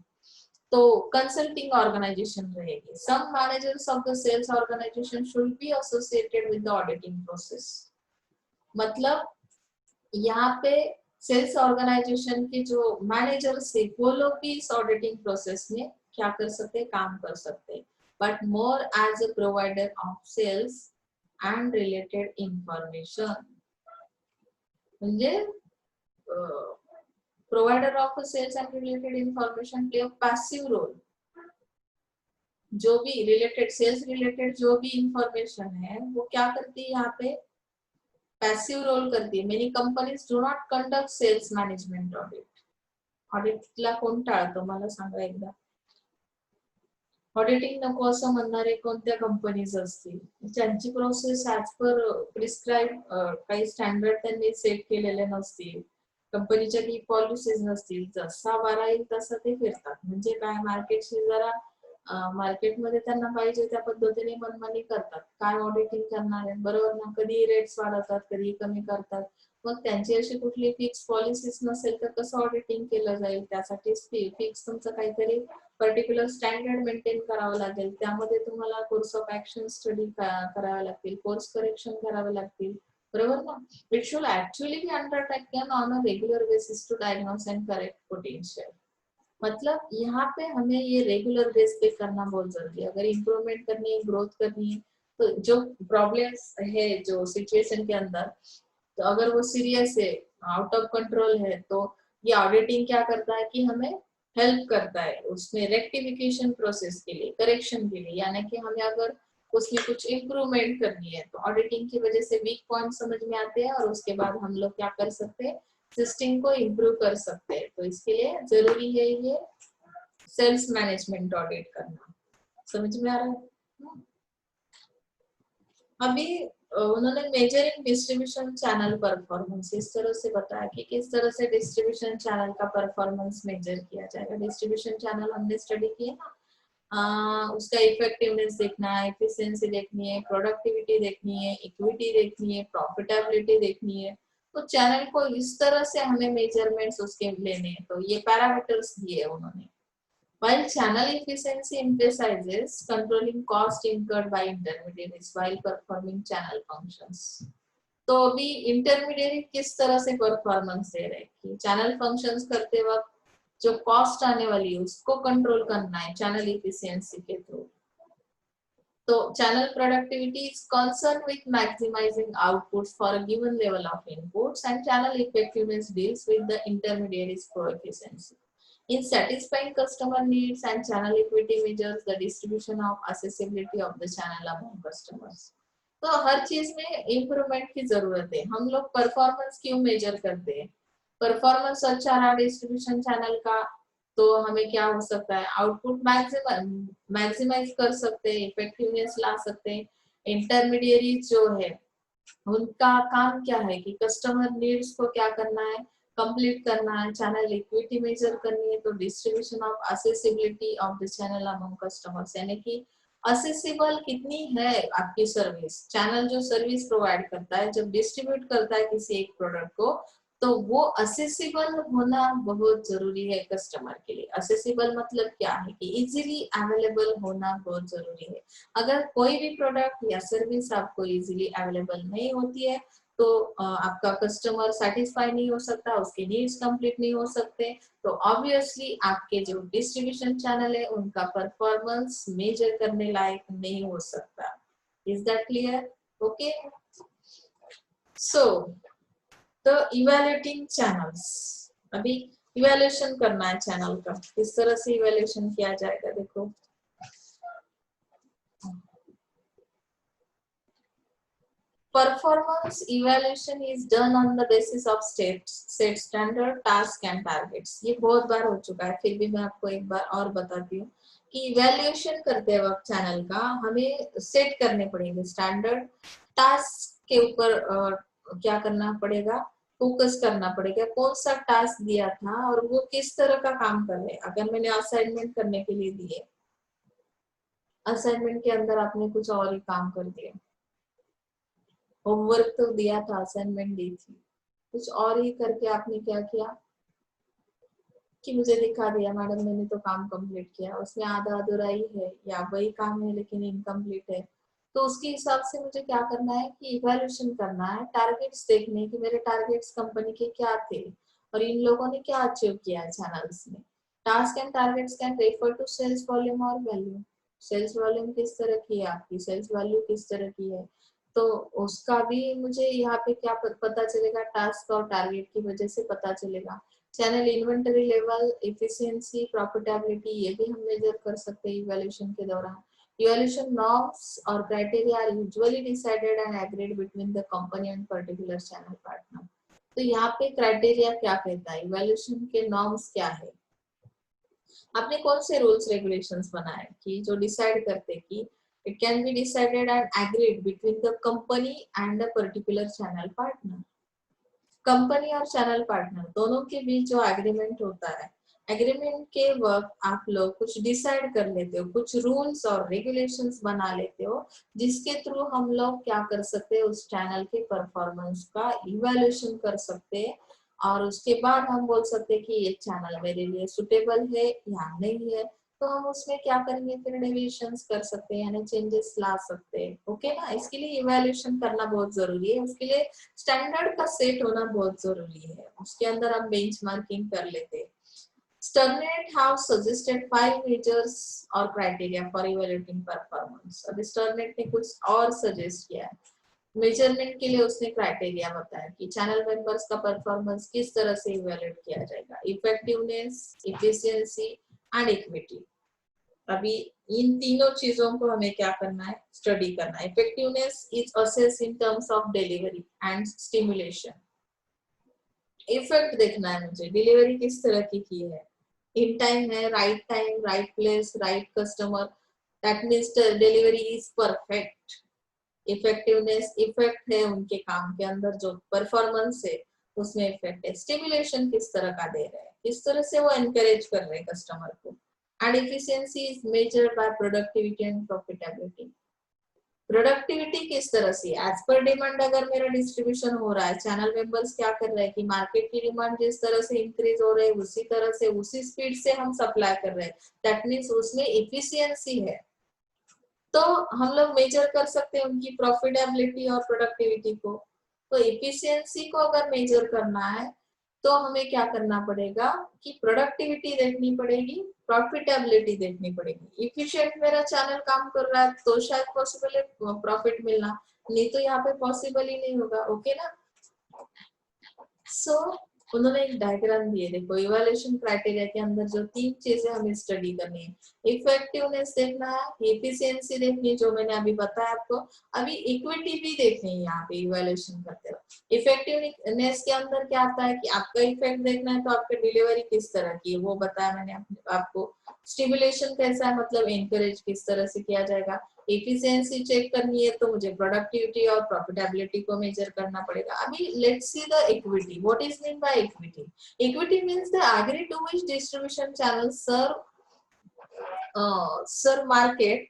तो कंसल्टिंग ऑर्गेनाइजेशन रहेगी। Some managers of the sales organisation should be associated with the auditing process. मतलब यहाँ पे सेल्स ऑर्गेनाइजेशन के जो मैनेजर्स है वो लोग भी इस ऑडिटिंग प्रोसेस में क्या कर सकते हैं, काम कर सकते हैं, but more as a provider of sales and related information। म्हणजे provider of sales and related information play a passive role। जो भी रिलेटेड सेल्स रिलेटेड जो भी इंफॉर्मेशन है वो क्या करती है, यहाँ पे पैसिव रोल करती है। Many companies do not conduct sales management audit. ऑडिटला कोण टाळतो मला सांगा एकदा। ऑडिटिंग नको असं म्हणणारे कोणत्या कंपनीज असतील ज्यांची प्रोसेस ऍज पर प्रिस्क्राइब काही स्टँडर्ड त्यांनी सेट केलेले नसतील, कंपनीच्या की पॉलिसीज नसतील, जसा वारा येईल तसा ते फिरतात। म्हणजे काय, मार्केटशी जरा मार्केटमध्ये त्यांना पाहिजे त्या पद्धतीने मनमानी करतात। काय ऑडिटिंग करणार आहे, बरोबर ना, कधी रेट्स वाढवतात कधी कमी करतात। मग त्यांची अशी कुठली फिक्स पॉलिसीज नसेल तर कसं ऑडिटिंग केलं जाईल, त्यासाठी फिक्स तुमचं काहीतरी पर्टिक्युलर स्टँडर्ड मेंटेन करावं लागेल। त्यामध्ये तुम्हाला कोर्स ऑफ ऍक्शन स्टडी करावे लागतील, कोर्स करेक्शन करावे लागतील, बरोबर ना। It should actually be undertaken on a regular basis to diagnose and correct potential. मतलब यहाँ पे हमें ये रेगुलर बेस पे करना बहुत जरूरी है। अगर इम्प्रूवमेंट करनी है, ग्रोथ करनी है, तो जो प्रॉब्लम्स है जो सिचुएशन के अंदर, तो अगर वो सीरियस है, आउट ऑफ कंट्रोल है, तो ये ऑडिटिंग क्या करता है कि हमें हेल्प करता है उसमें रेक्टिफिकेशन प्रोसेस के लिए, करेक्शन के लिए। यानी कि हमें अगर उसमें कुछ इम्प्रूवमेंट करनी है तो ऑडिटिंग की वजह से वीक पॉइंट समझ में आते हैं और उसके बाद हम लोग क्या कर सकते हैं, सिस्टम को इम्प्रूव कर सकते हैं। तो इसके लिए जरूरी है ये सेल्स मैनेजमेंट ऑडिट करना। समझ में आ रहा है। अभी उन्होंने मेजरिंग डिस्ट्रीब्यूशन चैनल परफॉर्मेंस इस तरह से बताया कि किस तरह से डिस्ट्रीब्यूशन चैनल का परफॉर्मेंस मेजर किया जाएगा। डिस्ट्रीब्यूशन चैनल हमने स्टडी किया ना, उसका इफेक्टिवनेस देखना है, एफिशिएंसी देखनी है, प्रोडक्टिविटी देखनी है, इक्विटी देखनी है, प्रॉफिटेबिलिटी देखनी है। तो चैनल को इस तरह से हमें मेजरमेंट्स उसके लेने हैं। तो ये पैरामीटर्स दिए उन्होंने। While channel efficiency emphasizes controlling cost incurred by intermediaries while performing channel functions। तो अभी इंटरमीडिएट किस तरह से परफॉर्मेंस दे रहे हैं कि चैनल फंक्शंस करते वक्त जो कॉस्ट आने वाली है उसको कंट्रोल करना है चैनल इफिशियंसी के थ्रू। तो channel productivity is concerned with maximizing outputs for a given level of inputs, and channel effectiveness deals with the intermediaries coefficiency. In satisfying customer needs and channel equity measures the distribution of accessibility of the channel among customers. तो हर चीज में improvement की जरूरत है। हम लोग performance क्यों major करते हैं? परफॉर्मेंस अच्छा रहा डिस्ट्रीब्यूशन चैनल का तो हमें क्या हो सकता है, आउटपुट मैक्सिमाइज कर सकते हैं, इफेक्टिवनेस ला सकते हैं। इंटरमीडिएरी जो है उनका काम क्या है कि कस्टमर नीड्स को क्या करना है, कंप्लीट करना है, चैनल इक्विटी मेजर करनी है, तो distribution of accessibility of the channel among customers, यानी कि असेसिबल कितनी है आपकी सर्विस, चैनल जो सर्विस प्रोवाइड करता है जब डिस्ट्रीब्यूट करता है किसी एक प्रोडक्ट को तो वो असेसिबल होना बहुत जरूरी है कस्टमर के लिए। असेसिबल मतलब क्या है कि इजीली अवेलेबल होना बहुत जरूरी है। अगर कोई भी प्रोडक्ट या सर्विस आपको इजीली अवेलेबल नहीं होती है तो आपका कस्टमर सेटिस्फाई नहीं हो सकता, उसके नीड्स कंप्लीट नहीं हो सकते, तो ऑब्वियसली आपके जो डिस्ट्रीब्यूशन चैनल है उनका परफॉर्मेंस मेजर करने लायक नहीं हो सकता। Is that clear? ओके, सो तो इवैल्यूएटिंग चैनल्स, अभी इवैल्यूएशन करना है चैनल का, किस तरह से इवैल्यूएशन किया जाएगा देखो। Performance evaluation is done on the basis of set standard, task and targets। ये बहुत बार हो चुका है, फिर भी मैं आपको एक बार और बताती हूँ कि इवैल्यूएशन करते वक्त चैनल का हमें सेट करने पड़ेंगे स्टैंडर्ड, टास्क के ऊपर क्या करना पड़ेगा, फोकस करना पड़ेगा, कौन सा टास्क दिया था और वो किस तरह का काम कर रहे। अगर मैंने असाइनमेंट करने के लिए दिए, असाइनमेंट के अंदर आपने कुछ और ही काम कर दिया, होमवर्क तो दिया था, असाइनमेंट दी थी, कुछ और ही करके आपने क्या किया कि मुझे दिखा दिया मैडम मैंने तो काम कंप्लीट किया, उसमें आधा अधूरा ही है या वही काम है लेकिन इनकम्प्लीट है, तो उसके हिसाब से मुझे क्या करना है कि इवैल्यूएशन करना है, टारगेट्स देखने कि मेरे टारगेट्स कंपनी के क्या थे और इन लोगों ने क्या अचीव किया है चैनल्स में। Task and targets can refer to sales volume or value. Sales volume किस तरह की है आपकी, सेल्स वैल्यू किस तरह की है, तो उसका भी मुझे यहाँ पे क्या पता चलेगा, टास्क और टारगेट की वजह से पता चलेगा। Channel inventory level, efficiency, profitability, ये भी हम मेजर कर सकते हैं इवैल्यूएशन के दौरान। Evaluation norms or criteria are usually decided and agreed between the company and particular channel partner. तो यहाँ पे क्राइटेरिया क्या कहता है, इवैल्यूएशन के नॉर्म्स क्या है, आपने कौन से रूल्स रेगुलेशंस बनाए कि जो डिसाइड करते कि it can be decided and agreed between the company and a particular channel partner। Company और चैनल पार्टनर दोनों के बीच जो एग्रीमेंट होता है, एग्रीमेंट के वक्त आप लोग कुछ डिसाइड कर लेते हो, कुछ रूल्स और रेगुलेशंस बना लेते हो जिसके थ्रू हम लोग क्या कर सकते हैं, उस चैनल के परफॉर्मेंस का इवैल्यूएशन कर सकते हैं और उसके बाद हम बोल सकते हैं कि ये चैनल मेरे लिए सुटेबल है या नहीं है, तो हम उसमें क्या करेंगे फिर डेविएशंस कर सकते हैं यानी चेंजेस ला सकते हैं। ओके ना, इसके लिए इवैल्यूएशन करना बहुत जरूरी है, उसके लिए स्टैंडर्ड का सेट होना बहुत जरूरी है, उसके अंदर हम बेंचमार्किंग कर लेते हैं। Sternate have suggested 5 measures और criteria for evaluating performance। अब Sternate ने कुछ और सजेस्ट किया है, मेजरमेंट के लिए उसने क्राइटेरिया बताया कि चैनल मेंबर्स का परफॉर्मेंस किस तरह से इवैल्यूएट किया जाएगा, इफेक्टिवनेस, एफिशिएंसी एंड इक्विटी। अभी इन तीनों चीजों को हमें क्या करना है, स्टडी करना है। Effectiveness is assess in terms of delivery and stimulation. Effect देखना है मुझे, डिलीवरी किस तरह की है, इन टाइम है, right time, right place, right customer, that means delivery is perfect. Effectiveness, effect है उनके काम के अंदर, जो परफॉर्मेंस है उसमें इफेक्ट है। स्टिमुलेशन किस तरह का दे रहे हैं, किस तरह से वो एनकरेज कर रहे हैं कस्टमर को। And efficiency is measured by productivity and profitability. Productivity किस तरह से, एज पर डिमांड अगर मेरा डिस्ट्रीब्यूशन हो रहा है, चैनल मेंबर्स क्या कर रहे हैं कि मार्केट की डिमांड जिस तरह से इंक्रीज हो रही है उसी तरह से उसी स्पीड से हम सप्लाई कर रहे हैं, दैट मींस उसमें एफिशिएंसी है, तो हम लोग मेजर कर सकते हैं उनकी प्रॉफिटेबिलिटी और प्रोडक्टिविटी को। तो एफिशिएंसी को अगर मेजर करना है तो हमें क्या करना पड़ेगा कि प्रोडक्टिविटी देखनी पड़ेगी, प्रॉफिटेबिलिटी देखनी पड़ेगी। इफिशिएंट मेरा चैनल काम कर रहा है तो शायद पॉसिबल है प्रॉफिट मिलना, नहीं तो यहाँ पे पॉसिबल ही नहीं होगा। ओके ना। सो उन्होंने एक डायग्राम दिए, देखो इवैल्यूएशन क्राइटेरिया के अंदर जो 3 चीजें हमें स्टडी करनी है, इफेक्टिवनेस देखना है, एफिशिएंसी देखनी है जो मैंने अभी बताया आपको, अभी इक्विटी भी देखनी है यहाँ पे इवैल्यूएशन करते वक्त। इफेक्टिवनेस के अंदर क्या आता है कि आपका इफेक्ट देखना है तो आपकी डिलीवरी किस तरह की है वो बताया मैंने आपको। स्टिमुलेशन कैसा है, मतलब एनकरेज किस तरह से किया जाएगा। एफिशिएंसी चेक करनी है तो मुझे प्रोडक्टिविटी और प्रॉफिटेबिलिटी को मेजर करना पड़ेगा। अभी let's see the equity. What is mean by equity? Equity means the degree to which distribution channel serve market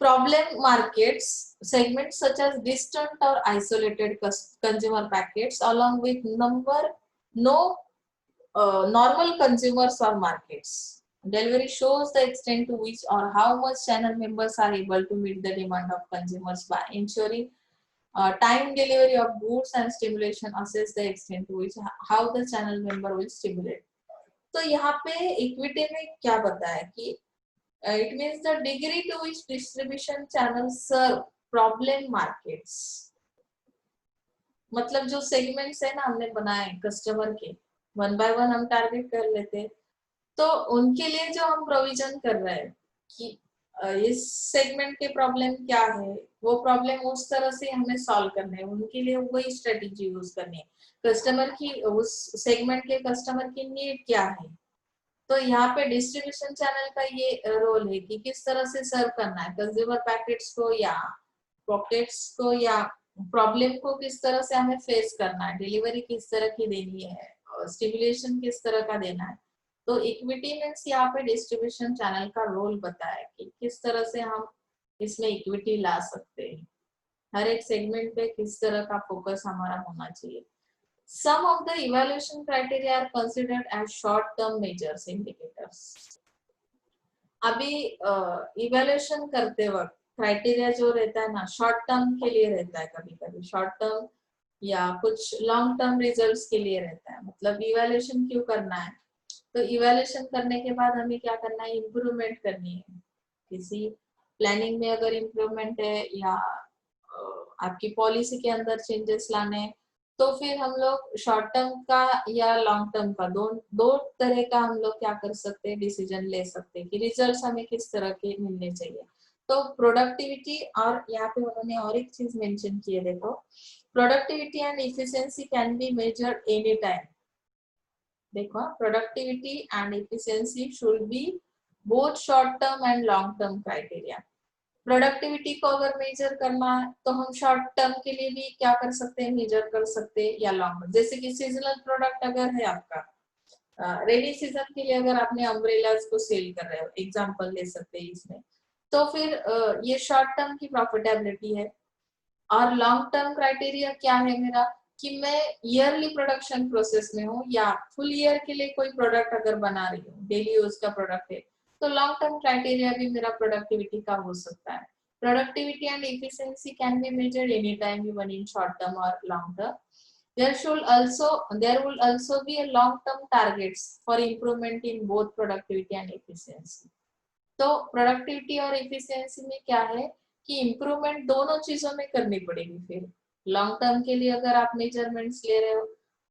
problem markets segments such as distant or isolated consumer packets along with normal consumers or markets. Delivery shows the extent to which or how much channel members are able to meet the demand of consumers by ensuring time delivery of goods and stimulation assess the extent to which how the channel member will stimulate. तो यहाँ पे equity में क्या बताया कि it means the degree to which distribution channels serve problem markets. मतलब जो segments है ना हमने बनाए कस्टमर के, 1 by 1 हम टारगेट कर लेते, तो उनके लिए जो हम प्रोविजन कर रहे हैं कि इस सेगमेंट के प्रॉब्लम क्या है, वो प्रॉब्लम उस तरह से हमें सॉल्व करना है, उनके लिए वही स्ट्रेटेजी यूज करनी है। कस्टमर की, उस सेगमेंट के कस्टमर की नीड क्या है, तो यहाँ पे डिस्ट्रीब्यूशन चैनल का ये रोल है कि किस तरह से सर्व करना है कंज्यूमर पैकेट्स को या पॉकेट्स को, या प्रॉब्लम को किस तरह से हमें फेस करना है, डिलीवरी किस तरह की देनी है, स्टिमुलेशन किस तरह का देना है। तो इक्विटी मींस यहाँ पे डिस्ट्रीब्यूशन चैनल का रोल बताया कि किस तरह से हम इसमें इक्विटी ला सकते हैं, हर एक सेगमेंट पे किस तरह का फोकस हमारा होना चाहिए। Some of the evaluation criteria are considered as short-term measures, indicators. अभी इवेल्युएशन करते वक्त क्राइटेरिया जो रहता है ना, शॉर्ट टर्म के लिए रहता है, कभी कभी शॉर्ट टर्म या कुछ लॉन्ग टर्म रिजल्ट्स के लिए रहता है। मतलब इवेल्युएशन क्यों करना है, तो इवेल्युएशन करने के बाद हमें क्या करना है, इम्प्रूवमेंट करनी है। किसी प्लानिंग में अगर इम्प्रूवमेंट है या आपकी पॉलिसी के अंदर चेंजेस लाने हैं, तो फिर हम लोग शॉर्ट टर्म का या लॉन्ग टर्म का दो तरह का हम लोग क्या कर सकते हैं, डिसीजन ले सकते हैं कि रिजल्ट्स हमें किस तरह के मिलने चाहिए। तो प्रोडक्टिविटी, और यहाँ पे उन्होंने और एक चीज मेंशन की है, देखो productivity and efficiency can be measured any time. देखो productivity and efficiency should be both short term and long term criteria. Productivity को अगर मेजर करना है तो हम शॉर्ट टर्म के लिए भी क्या कर सकते हैं, मेजर कर सकते हैं, या लॉन्ग टर्म। जैसे कि सीजनल प्रोडक्ट अगर है आपका, रेनी सीजन के लिए अगर आपने अम्ब्रेलाज को सेल कर रहे हो, एग्जांपल ले सकते हैं इसमें, तो फिर ये शॉर्ट टर्म की प्रॉफिटेबिलिटी है। और लॉन्ग टर्म क्राइटेरिया क्या है मेरा, कि मैं ईयरली प्रोडक्शन प्रोसेस में हूँ या फुल ईयर के लिए कोई प्रोडक्ट अगर बना रही हूँ, डेली यूज का प्रोडक्ट है, तो लॉन्ग टर्म क्राइटेरिया भी मेरा प्रोडक्टिविटी का हो सकता है। Productivity and efficiency can be measured any time, even in short term और long term. There will also be a long-term targets for improvement in both productivity and efficiency. तो productivity और efficiency में क्या है कि इम्प्रूवमेंट दोनों चीजों में करनी पड़ेगी। फिर लॉन्ग टर्म के लिए अगर आप मेजरमेंट्स ले रहे हो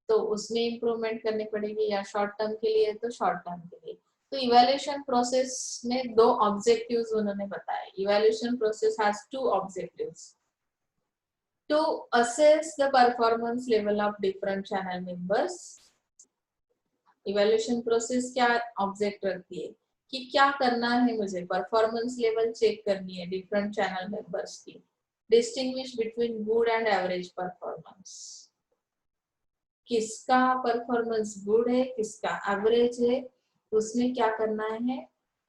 तो उसमें इम्प्रूवमेंट करनी पड़ेगी, या शॉर्ट टर्म के लिए तो शॉर्ट टर्म के लिए। तो इवैल्यूएशन प्रोसेस में 2 ऑब्जेक्टिव्स उन्होंने बताया। Evaluation process has 2 objectives, to assess the performance level of different channel members. Evaluation process क्या ऑब्जेक्ट रखती है कि क्या करना है, मुझे परफॉर्मेंस लेवल चेक करनी है डिफरेंट चैनल मेंबर्स की, distinguish between good and average performance, किसका परफॉर्मेंस गुड है किसका एवरेज है, उसमें क्या करना है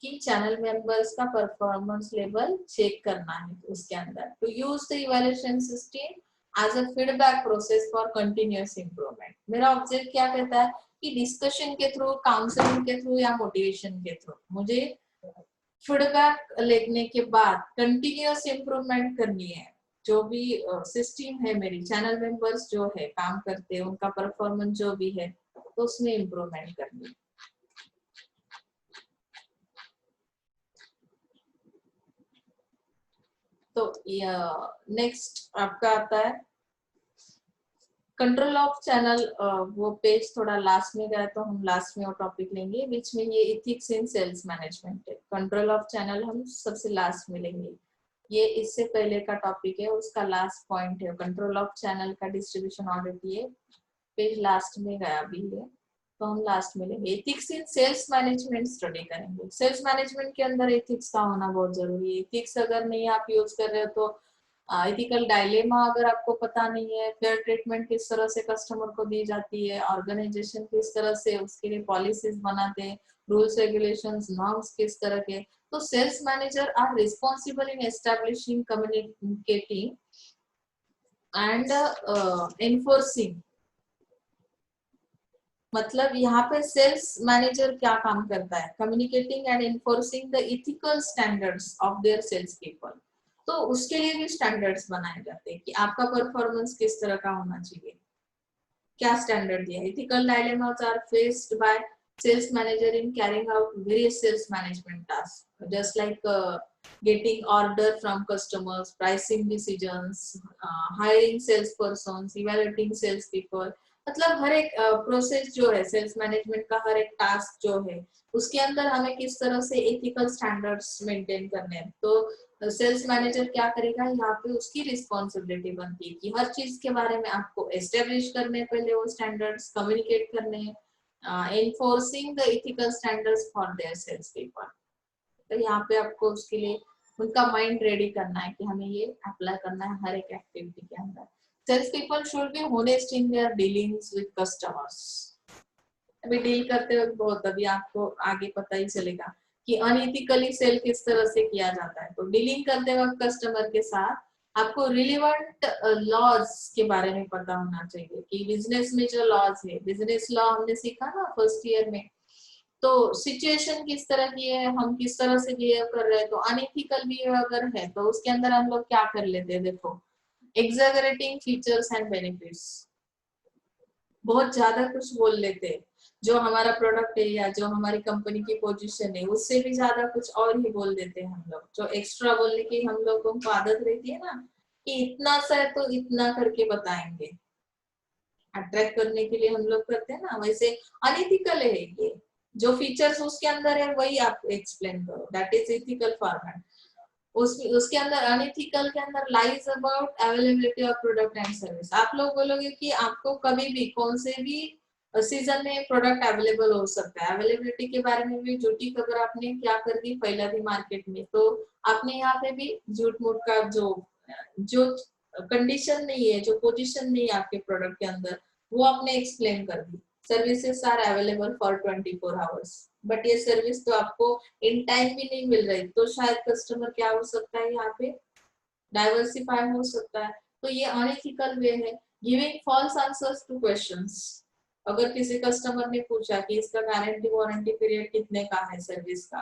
कि चैनल मेंबर्स का परफॉर्मेंस लेवल चेक करना है उसके अंदर। To use the evaluation system as a feedback process for continuous improvement. मेरा ऑब्जेक्ट क्या कहता है कि डिस्कशन के थ्रू, काउंसलिंग के थ्रू या मोटिवेशन के थ्रू मुझे फीडबैक लेने के बाद कंटिन्यूअस इंप्रूवमेंट करनी है। जो भी सिस्टम है, मेरी चैनल मेंबर्स जो है काम करते हैं, उनका परफॉर्मेंस जो भी है, तो उसमें इम्प्रूवमेंट करनी है। तो नेक्स्ट आपका आता है कंट्रोल ऑफ चैनल। वो पेज थोड़ा लास्ट में गया, तो हम लास्ट में वो टॉपिक लेंगे। बीच में ये इथिक्स इन सेल्स मैनेजमेंट है। कंट्रोल ऑफ चैनल हम सबसे लास्ट में लेंगे। ये इससे पहले का टॉपिक है, उसका लास्ट पॉइंट है कंट्रोल ऑफ चैनल का डिस्ट्रीब्यूशन ऑडिट। ये पेज लास्ट में गया भी है, तो हम लास्ट में लेंगे। Ethics in sales management study करेंगे। सेल्स मैनेजमेंट के अंदर एथिक्स का होना बहुत जरूरी है। एथिक्स अगर नहीं आप यूज कर रहे हो तो एथिकल डायलेमा अगर आपको पता नहीं है, फेयर ट्रीटमेंट किस तरह से कस्टमर को दी जाती है, ऑर्गेनाइजेशन किस तरह से उसके लिए पॉलिसीज बनाते हैं, रूल्स रेगुलेशंस नॉर्म्स किस तरह के, तो sales manager are responsible in establishing, communicating and enforcing. मतलब यहाँ पे सेल्स मैनेजर क्या काम करता है, communicating and enforcing the ethical standards of their sales people. तो उसके लिए भी स्टैंडर्ड्स बनाए जाते हैं कि आपका परफॉर्मेंस किस तरह का होना चाहिए, क्या स्टैंडर्ड दिया। Ethical dilemmas are faced by sales manager in carrying out various sales management tasks, just like getting order from customers, pricing decisions, hiring salespersons, evaluating sales people। मतलब हर एक प्रोसेस जो है सेल्स मैनेजमेंट का, हर एक task जो है उसके अंदर हमें किस तरह से एथिकल स्टैंडर्ड्स मेंटेन करने हैं। तो सेल्स मैनेजर क्या करेगा, यहाँ पे उसकी रिस्पॉन्सिबिलिटी बनती है कि हर चीज के बारे में आपको एस्टेब्लिश करने, पहले वो स्टैंडर्ड्स कम्युनिकेट करने, enforcing the ethical standards for their sales people। तो यहाँ पे आपको उसके लिए उनका माइंड रेडी करना है कि हमें ये अप्लाई करना है हर एक एक्टिविटी के अंदर। Sales people should be honest in their dealings with customers. अभी डील करते वक्त बहुत, अभी आपको आगे पता ही चलेगा कि अनइथिकली सेल किस तरह से किया जाता है। तो डीलिंग करते वक्त कस्टमर के साथ आपको रिलेवेंट लॉज के बारे में पता होना चाहिए कि बिजनेस में जो लॉज है, बिजनेस लॉ हमने सीखा ना फर्स्ट ईयर में, तो सिचुएशन किस तरह की है, हम किस तरह से बिहेव कर रहे हैं। तो अनइथिकल बिहेव अगर है तो उसके अंदर हम लोग क्या कर लेते हैं, देखो एग्जैगरेटिंग फीचर्स एंड बेनिफिट्स, बहुत ज्यादा कुछ बोल लेते हैं। जो हमारा प्रोडक्ट है या जो हमारी कंपनी की पोजीशन है उससे भी ज्यादा कुछ और ही बोल देते हैं हम लोग। जो एक्स्ट्रा बोलने की हम लोगों को आदत रहती है ना कि इतना सा है तो इतना करके बताएंगे, अट्रैक्ट करने के लिए हम लोग करते हैं ना, वैसे अनइथिकल है ये। जो फीचर्स उसके अंदर है वही आप एक्सप्लेन करो, दैट इज इथिकल फॉर्मेट। उसके अंदर अनइथिकल के अंदर lies about availability of product and service. आप लोग बोलोगे कि आपको कभी भी कौन से भी सीजन में प्रोडक्ट अवेलेबल हो सकता है। अवेलेबिलिटी के बारे में भी झूठी खबर आपने क्या कर दी, फैला दी मार्केट में। तो आपने यहाँ पे भी झूठ मूठ का जो जो कंडीशन नहीं है, जो पोजीशन नहीं है आपके प्रोडक्ट के अंदर, वो आपने एक्सप्लेन कर दी। Services are available for 24 hours, but ये सर्विस तो आपको इन टाइम भी नहीं मिल रही। तो शायद कस्टमर क्या हो सकता है, यहाँ पे डाइवर्सिफाई हो सकता है। तो ये अनइथिकल वे है। Giving false answers to questions. अगर किसी कस्टमर ने पूछा कि इसका गारंटी वारंटी पीरियड कितने का है, सर्विस का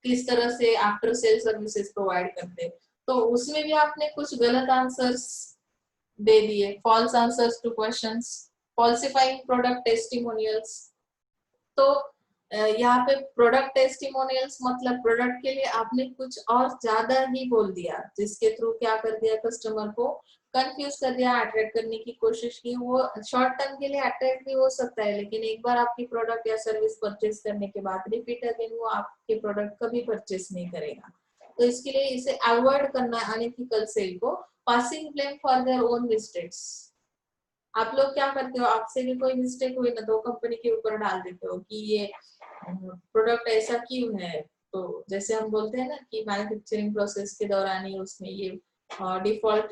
किस तरह से आफ्टर सेल सर्विसेज प्रोवाइड करते, तो उसमें भी आपने कुछ गलत आंसर्स दे दिए, false answers to questions, falsifying product testimonials. तो यहाँ पे प्रोडक्ट टेस्टिमोनियल्स मतलब प्रोडक्ट के लिए आपने कुछ और ज्यादा ही बोल दिया, जिसके थ्रू क्या कर दिया, कस्टमर को कंफ्यूज कर दिया, अट्रैक्ट करने की कोशिश की। वो शॉर्ट टर्म के लिए अट्रैक्ट भी हो सकता है, लेकिन एक बार आपकी प्रोडक्ट या सर्विस परचेज करने के बाद रिपीट अगेन वो आपके प्रोडक्ट कभी परचेज नहीं करेगा। तो इसके लिए इसे अवॉइड करना है, अनइथिकल सेल को। Passing blame for their own mistakes. आप लोग क्या करते हो, आपसे भी कोई मिस्टेक हुई ना तो कंपनी के ऊपर डाल देते हो कि ये प्रोडक्ट ऐसा क्यों है। तो जैसे हम बोलते हैं ना कि मैन्युफैक्चरिंग प्रोसेस के दौरान ही उसमें ये डिफॉल्ट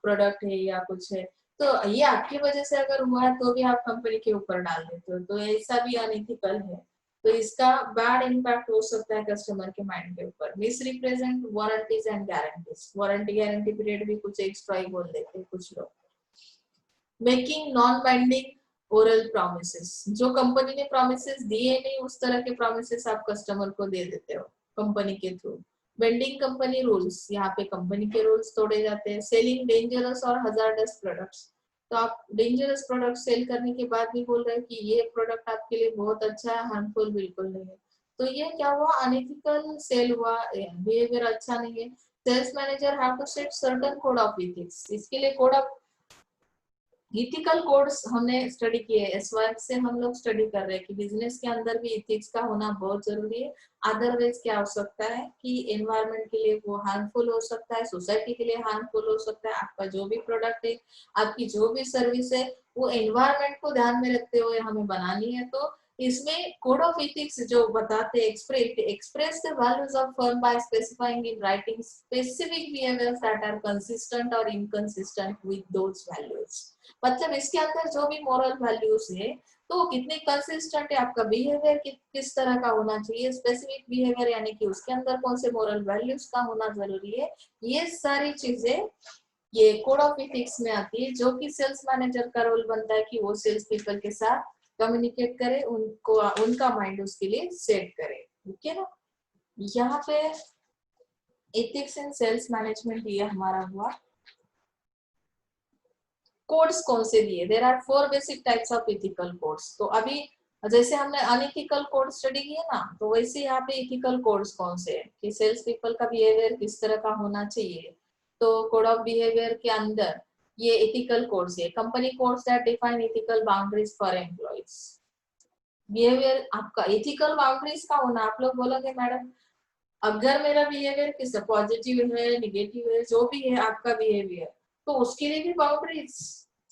प्रोडक्ट है या कुछ है, तो ये आपकी वजह से अगर हुआ है तो भी आप कंपनी के ऊपर डाल देते हो। तो ऐसा भी अनइथिकल है। तो इसका बैड इम्पैक्ट हो सकता है कस्टमर के माइंड के ऊपर। Miss represent warranties and guarantees. Warranty guarantee period भी कुछ एक्स्ट्रा ही बोल देते हैं कुछ लोग। Making non binding oral promises. जो कंपनी ने प्रॉमिसेस दिए नहीं उस तरह के प्रॉमिसेस आप कस्टमर को दे देते हो कंपनी के थ्रू। वेंडिंग कंपनी रूल्स, यहाँ पे कंपनी के रूल्स तोड़े जाते हैं। सेलिंग डेंजरस और हजार्डस प्रोडक्ट्स, तो आप डेंजरस प्रोडक्ट सेल करने के बाद भी बोल रहे हैं कि ये प्रोडक्ट आपके लिए बहुत अच्छा है, हार्मफुल बिल्कुल नहीं है, तो ये क्या हुआ, अनएथिकल सेल हुआ, बिहेवियर अच्छा नहीं है। Sales manager have to set certain code of ethics, इसके लिए कोड ऑफ इथिकल कोड्स हमने स्टडी किए, एसवाईएफ से हम लोग स्टडी कर रहे हैं कि बिजनेस के अंदर भी इथिक्स का होना बहुत जरूरी है। अदरवाइज क्या हो सकता है कि एनवायरनमेंट के लिए वो हार्मफुल हो सकता है, सोसाइटी के लिए हार्मफुल हो सकता है। आपका जो भी प्रोडक्ट है, आपकी जो भी सर्विस है, वो एनवायरनमेंट को ध्यान में रखते हुए हमें बनानी है। तो इसमें कोड ऑफ एथिक्स जो बताते हैं, express the values of firm by specifying in writing specific behaviours that are consistent or inconsistent with those values. मतलब इसके अंदर जो भी मोरल वैल्यूज है, तो कितने कंसिस्टेंट है, आपका बिहेवियर किस तरह का होना चाहिए, स्पेसिफिक बिहेवियर यानी कि उसके अंदर कौन से मोरल वैल्यूज का होना जरूरी है, ये सारी चीजें ये कोड ऑफ एथिक्स में आती है, जो कि सेल्स मैनेजर का रोल बनता है कि वो सेल्स पीपल के साथ कम्युनिकेट करे, उनको उनका माइंड उसके लिए सेट करे। ठीक है ना, यहाँ पे एथिक्स इन सेल्स मैनेजमेंट ये हमारा हुआ। कोड्स कौन से दिए, there are 4 basic types of ethical codes. तो अभी जैसे हमने अनइथिकल कोड स्टडी किए ना, तो वैसे यहाँ पे इथिकल कोड्स कौन से है कि सेल्स पीपल का बिहेवियर किस तरह का होना चाहिए। तो कोड ऑफ बिहेवियर के अंदर ये इथिकल कोड्स है, company codes that define ethical boundaries for employees. Behaviour आपका इथिकल बाउंड्रीज का होना, आप लोग बोलोगे मैडम अगर मेरा बिहेवियर किस पॉजिटिव है, निगेटिव है, जो भी है आपका बिहेवियर, तो उसके लिए भी बाउंड्रीज,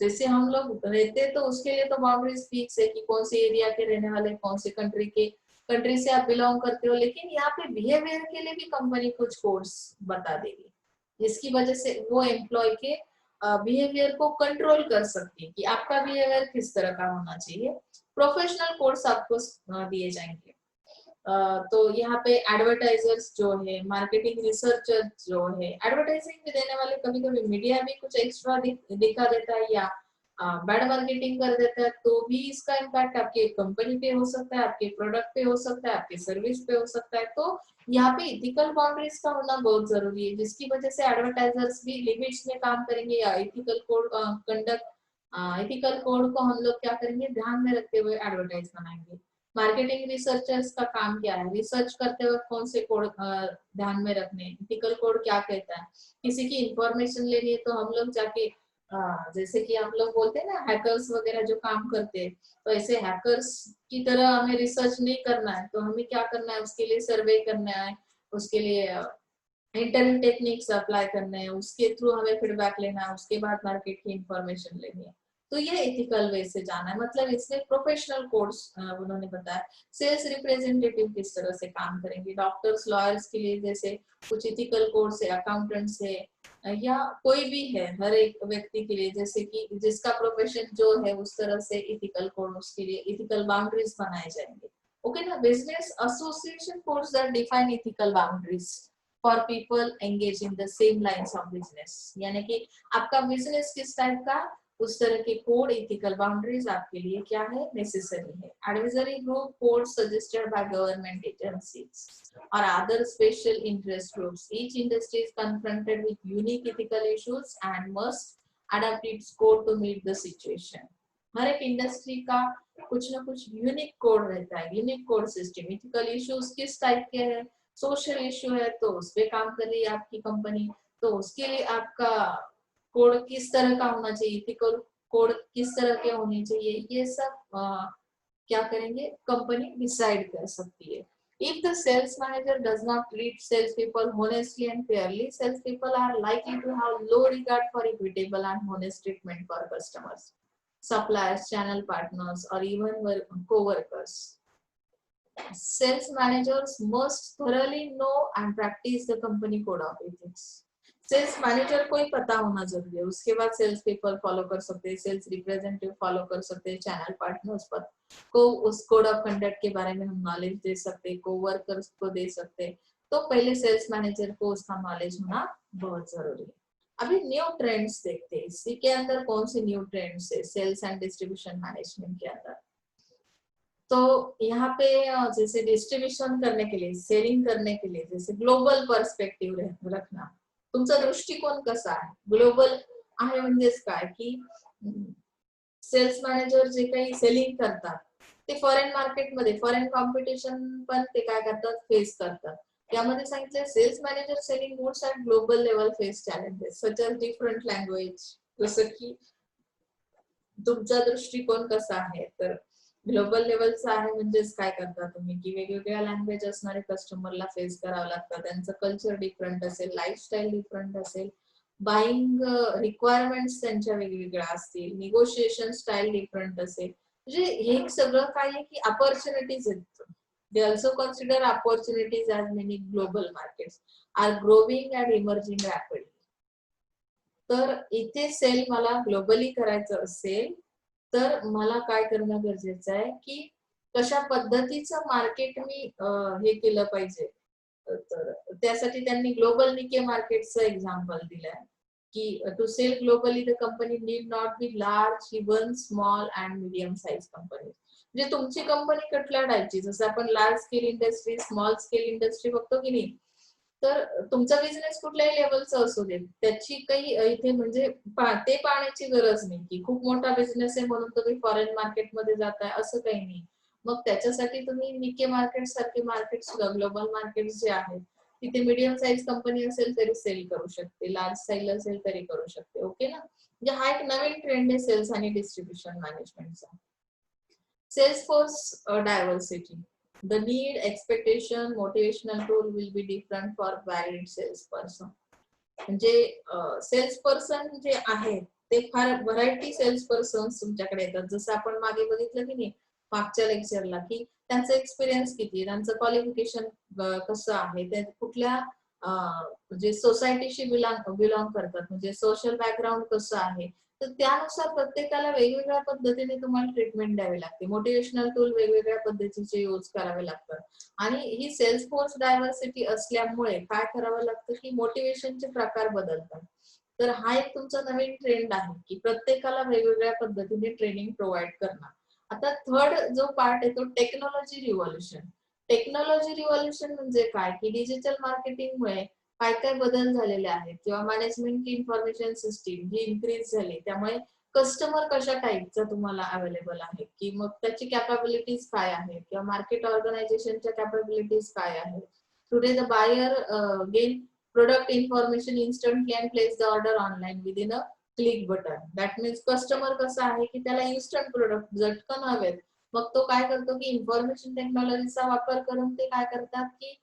जैसे हम लोग रहते हैं तो उसके लिए तो बाउंड्रीज फिक्स है कि कौन से एरिया के रहने वाले, कौन से कंट्री से आप बिलोंग करते हो। लेकिन यहाँ पे बिहेवियर के लिए भी कंपनी कुछ कोड्स बता देगी, जिसकी वजह से वो एम्प्लॉय के बिहेवियर को कंट्रोल कर सकती है कि आपका बिहेवियर किस तरह का होना चाहिए। प्रोफेशनल कोड्स आपको दिए जाएंगे। तो यहाँ पे एडवर्टाइजर्स जो है, मार्केटिंग रिसर्चर जो है, एडवर्टाइजिंग भी देने वाले, कभी कभी मीडिया भी कुछ एक्स्ट्रा दिखा देता है या बैड मार्केटिंग कर देता है, तो भी इसका इम्पैक्ट आपके कंपनी पे हो सकता है, आपके प्रोडक्ट पे हो सकता है, आपके सर्विस पे हो सकता है। तो यहाँ पे इथिकल बाउंड्रीज का होना बहुत जरूरी है, जिसकी वजह से एडवर्टाइजर्स भी लिमिट्स में काम करेंगे या ethical code conduct ethical code को हम लोग क्या करेंगे, ध्यान में रखते हुए एडवर्टाइज बनाएंगे। मार्केटिंग रिसर्चर्स का काम क्या है, रिसर्च करते वक्त कौन से कोड ध्यान में रखने, इथिकल कोड क्या कहता है। किसी की इंफॉर्मेशन लेनी है तो हम लोग जाके जैसे कि हम लोग बोलते हैं ना हैकर्स वगैरह जो काम करते हैं, तो ऐसे हैकर्स की तरह हमें रिसर्च नहीं करना है, तो हमें क्या करना है, उसके लिए सर्वे करना है, उसके लिए इंटरव्यू टेक्निक्स अप्लाई करने हैं, उसके थ्रू हमें फीडबैक लेना है, उसके बाद मार्केट की इंफॉर्मेशन लेनी है। तो ये एथिकल वे से जाना है, मतलब इसमें प्रोफेशनल कोर्स उन्होंने बताया। सेल्स रिप्रेजेंटेटिव किस तरह से काम करेंगे, डॉक्टर्स लॉयर्स के लिए जैसे कुछ एथिकल कोर्स है, अकाउंटेंट्स है, या कोई भी है, हर एक व्यक्ति के लिए जैसे कि जिसका प्रोफेशन जो है उस तरह से एथिकल कोड, उसके लिए एथिकल बाउंड्रीज बनाए जाएंगे। ओके ना, business association codes that define ethical boundaries for people engage in the same lines of business, यानी कि आपका बिजनेस किस टाइप का, उस तरह के कोड एथिकल बाउंड्रीज आपके लिए क्या है, नेसेसरी है। Advisory group code suggested by government agencies or other special interest groups. Each industry is confronted with unique ethical issues and must adapt its code to meet the situation. हर एक industry का कुछ ना कुछ unique code रहता है, unique code system. Ethical issues किस type के हैं, सोशल इश्यू है तो उस पे काम कर रही है आपकी कंपनी, तो उसके लिए आपका कोड किस तरह का होना चाहिए, इथिकल कोड किस तरह के होने चाहिए, ये सब क्या करेंगे, कंपनी डिसाइड कर सकती है। If the sales manager does not treat salespeople honestly and fairly, salespeople are likely to have low regard for equitable and honest treatment for customers, suppliers, channel partners, or even co-workers. Sales managers must thoroughly know and practice the company code of ethics. Sales manager को ही पता होना जरूरी है, उसके बाद sales people follow कर सकते हैं, सेल्स रिप्रेजेंटेटिव फॉलो कर सकते हैं, चैनल पार्टनर्स पर को उस कोड ऑफ कंडक्ट के बारे में हम नॉलेज दे सकते हैं, को वर्कर्स को दे सकते हैं। तो पहले सेल्स मैनेजर को उसका नॉलेज होना बहुत जरूरी है। अभी न्यू ट्रेंड्स देखते हैं, इसी के अंदर कौन सी न्यू ट्रेंड्स है सेल्स एंड डिस्ट्रीब्यूशन मैनेजमेंट के अंदर। तो यहाँ पे जैसे डिस्ट्रीब्यूशन करने के लिए, सेलिंग करने के लिए जैसे ग्लोबल पर्स्पेक्टिव्ह रखना, तुमचा दृष्टिकोन कसा आहे, ग्लोबल आहे म्हणजेच काय की सेल्स मॅनेजर जे काही सेलिंग करतात ते फॉरेन मार्केटमध्ये फॉरेन कॉम्पिटिशन पण ते काय करतात, फेस करतात. यामध्ये सांगितलं sales manager selling goods at global level face challenges such as different language. जसं की तुमचा दृष्टिकोन कसा आहे, तर ग्लोबल लेवलचा आहे म्हणजेच काय करता तुम्ही की वेगवेगळ्या लँग्वेज असणारे कस्टमरला फेस करावं लागतं, त्यांचं कल्चर डिफरंट असेल, लाईफस्टाईल डिफरंट असेल, बाईंग रिक्वायरमेंट्स त्यांच्या वेगवेगळ्या असतील, निगोशिएशन स्टाईल डिफरंट असेल. म्हणजे हे सगळं काय आहे की अपॉर्च्युनिटीज आहेत. They also consider opportunities as many global markets are growing and emerging rapidly. तर इथे सेल मला ग्लोबली करायचं असेल तर मला काय करणं गरजेचं आहे की कशा पद्धतीचं मार्केट मी हे केलं पाहिजे. तर त्यासाठी त्यांनी ग्लोबल निके मार्केटचं एक्झाम्पल दिलंय की to sell globally the company need not be large, even small and medium size company. म्हणजे तुमची कंपनी कुठल्या टाईपची, जसं आपण large scale industry, small scale industry बघतो की नाही, तर तुमचा बिझनेस कुठल्याही लेवलचा असू दे, त्याची काही इथे म्हणजे ते पाहण्याची गरज नाही की खूप मोठा बिझनेस आहे म्हणून तुम्ही फॉरेन मार्केटमध्ये जाताय, असं काही नाही. मग त्याच्यासाठी तुम्ही निके मार्केट सारखे मार्केट, ग्लोबल मार्केट जे आहेत तिथे मीडियम साईज कंपनी असेल तरी सेल करू शकते, लार्ज साईज असेल तरी करू शकते. ओके ना. म्हणजे हा एक नवीन ट्रेंड आहे सेल्स आणि डिस्ट्रीब्युशन मॅनेजमेंटचा. Sales force diversity. The need, expectation, motivational tool will be different for varied salesperson. म्हणजे सेल्स पर्सन जे आहेत ते फार व्हरायटी सेल्स पर्सन तुमच्याकडे येतात. जसं आपण मागे बघितलं की नाही मागच्या लेक्चरला की त्यांचा एक्सपिरियन्स किती, त्यांचं क्वालिफिकेशन कसं आहे, ते कुठल्या म्हणजे सोसायटीशी बिलॉंग करतात, म्हणजे सोशल बॅकग्राऊंड कसं आहे, तर त्यानुसार प्रत्येकाला वेगवेगळ्या पद्धतीने तुम्हाला ट्रीटमेंट द्यावी लागते. मोटिवेशनल टूल वेगवेगळ्या पद्धतीचे यूज करावे लागतात. आणि ही सेल्स फोर्स डायव्हर्सिटी असल्यामुळे काय करावं लागतं की मोटिवेशनचे प्रकार बदलतात. तर हा एक तुमचा नवीन ट्रेंड आहे की प्रत्येकाला वेगवेगळ्या पद्धतीने ट्रेनिंग प्रोव्हाइड करणं. आता थर्ड जो पार्ट आहे तो टेक्नॉलॉजी रिव्हॉल्युशन. टेक्नॉलॉजी रिव्हॉल्युशन म्हणजे काय की डिजिटल मार्केटिंगमुळे काय काय बदल झालेले आहेत किंवा मॅनेजमेंट इन्फॉर्मेशन सिस्टीम जी इन्क्रीज झाली, त्यामुळे कस्टमर कशा टाईपचा तुम्हाला अवेलेबल आहे की मग त्याची कॅपॅबिलिटीज काय आहे किंवा मार्केट ऑर्गनायझेशनच्या कॅपॅबिलिटीज काय आहे. Today the buyer gain product information instantly and place the order online within a click button. That means customer कसा आहे की त्याला इन्स्टंट प्रोडक्ट झटकन हवेत. मग तो काय करतो की इन्फॉर्मेशन टेक्नॉलॉजीचा वापर करून ते काय करतात की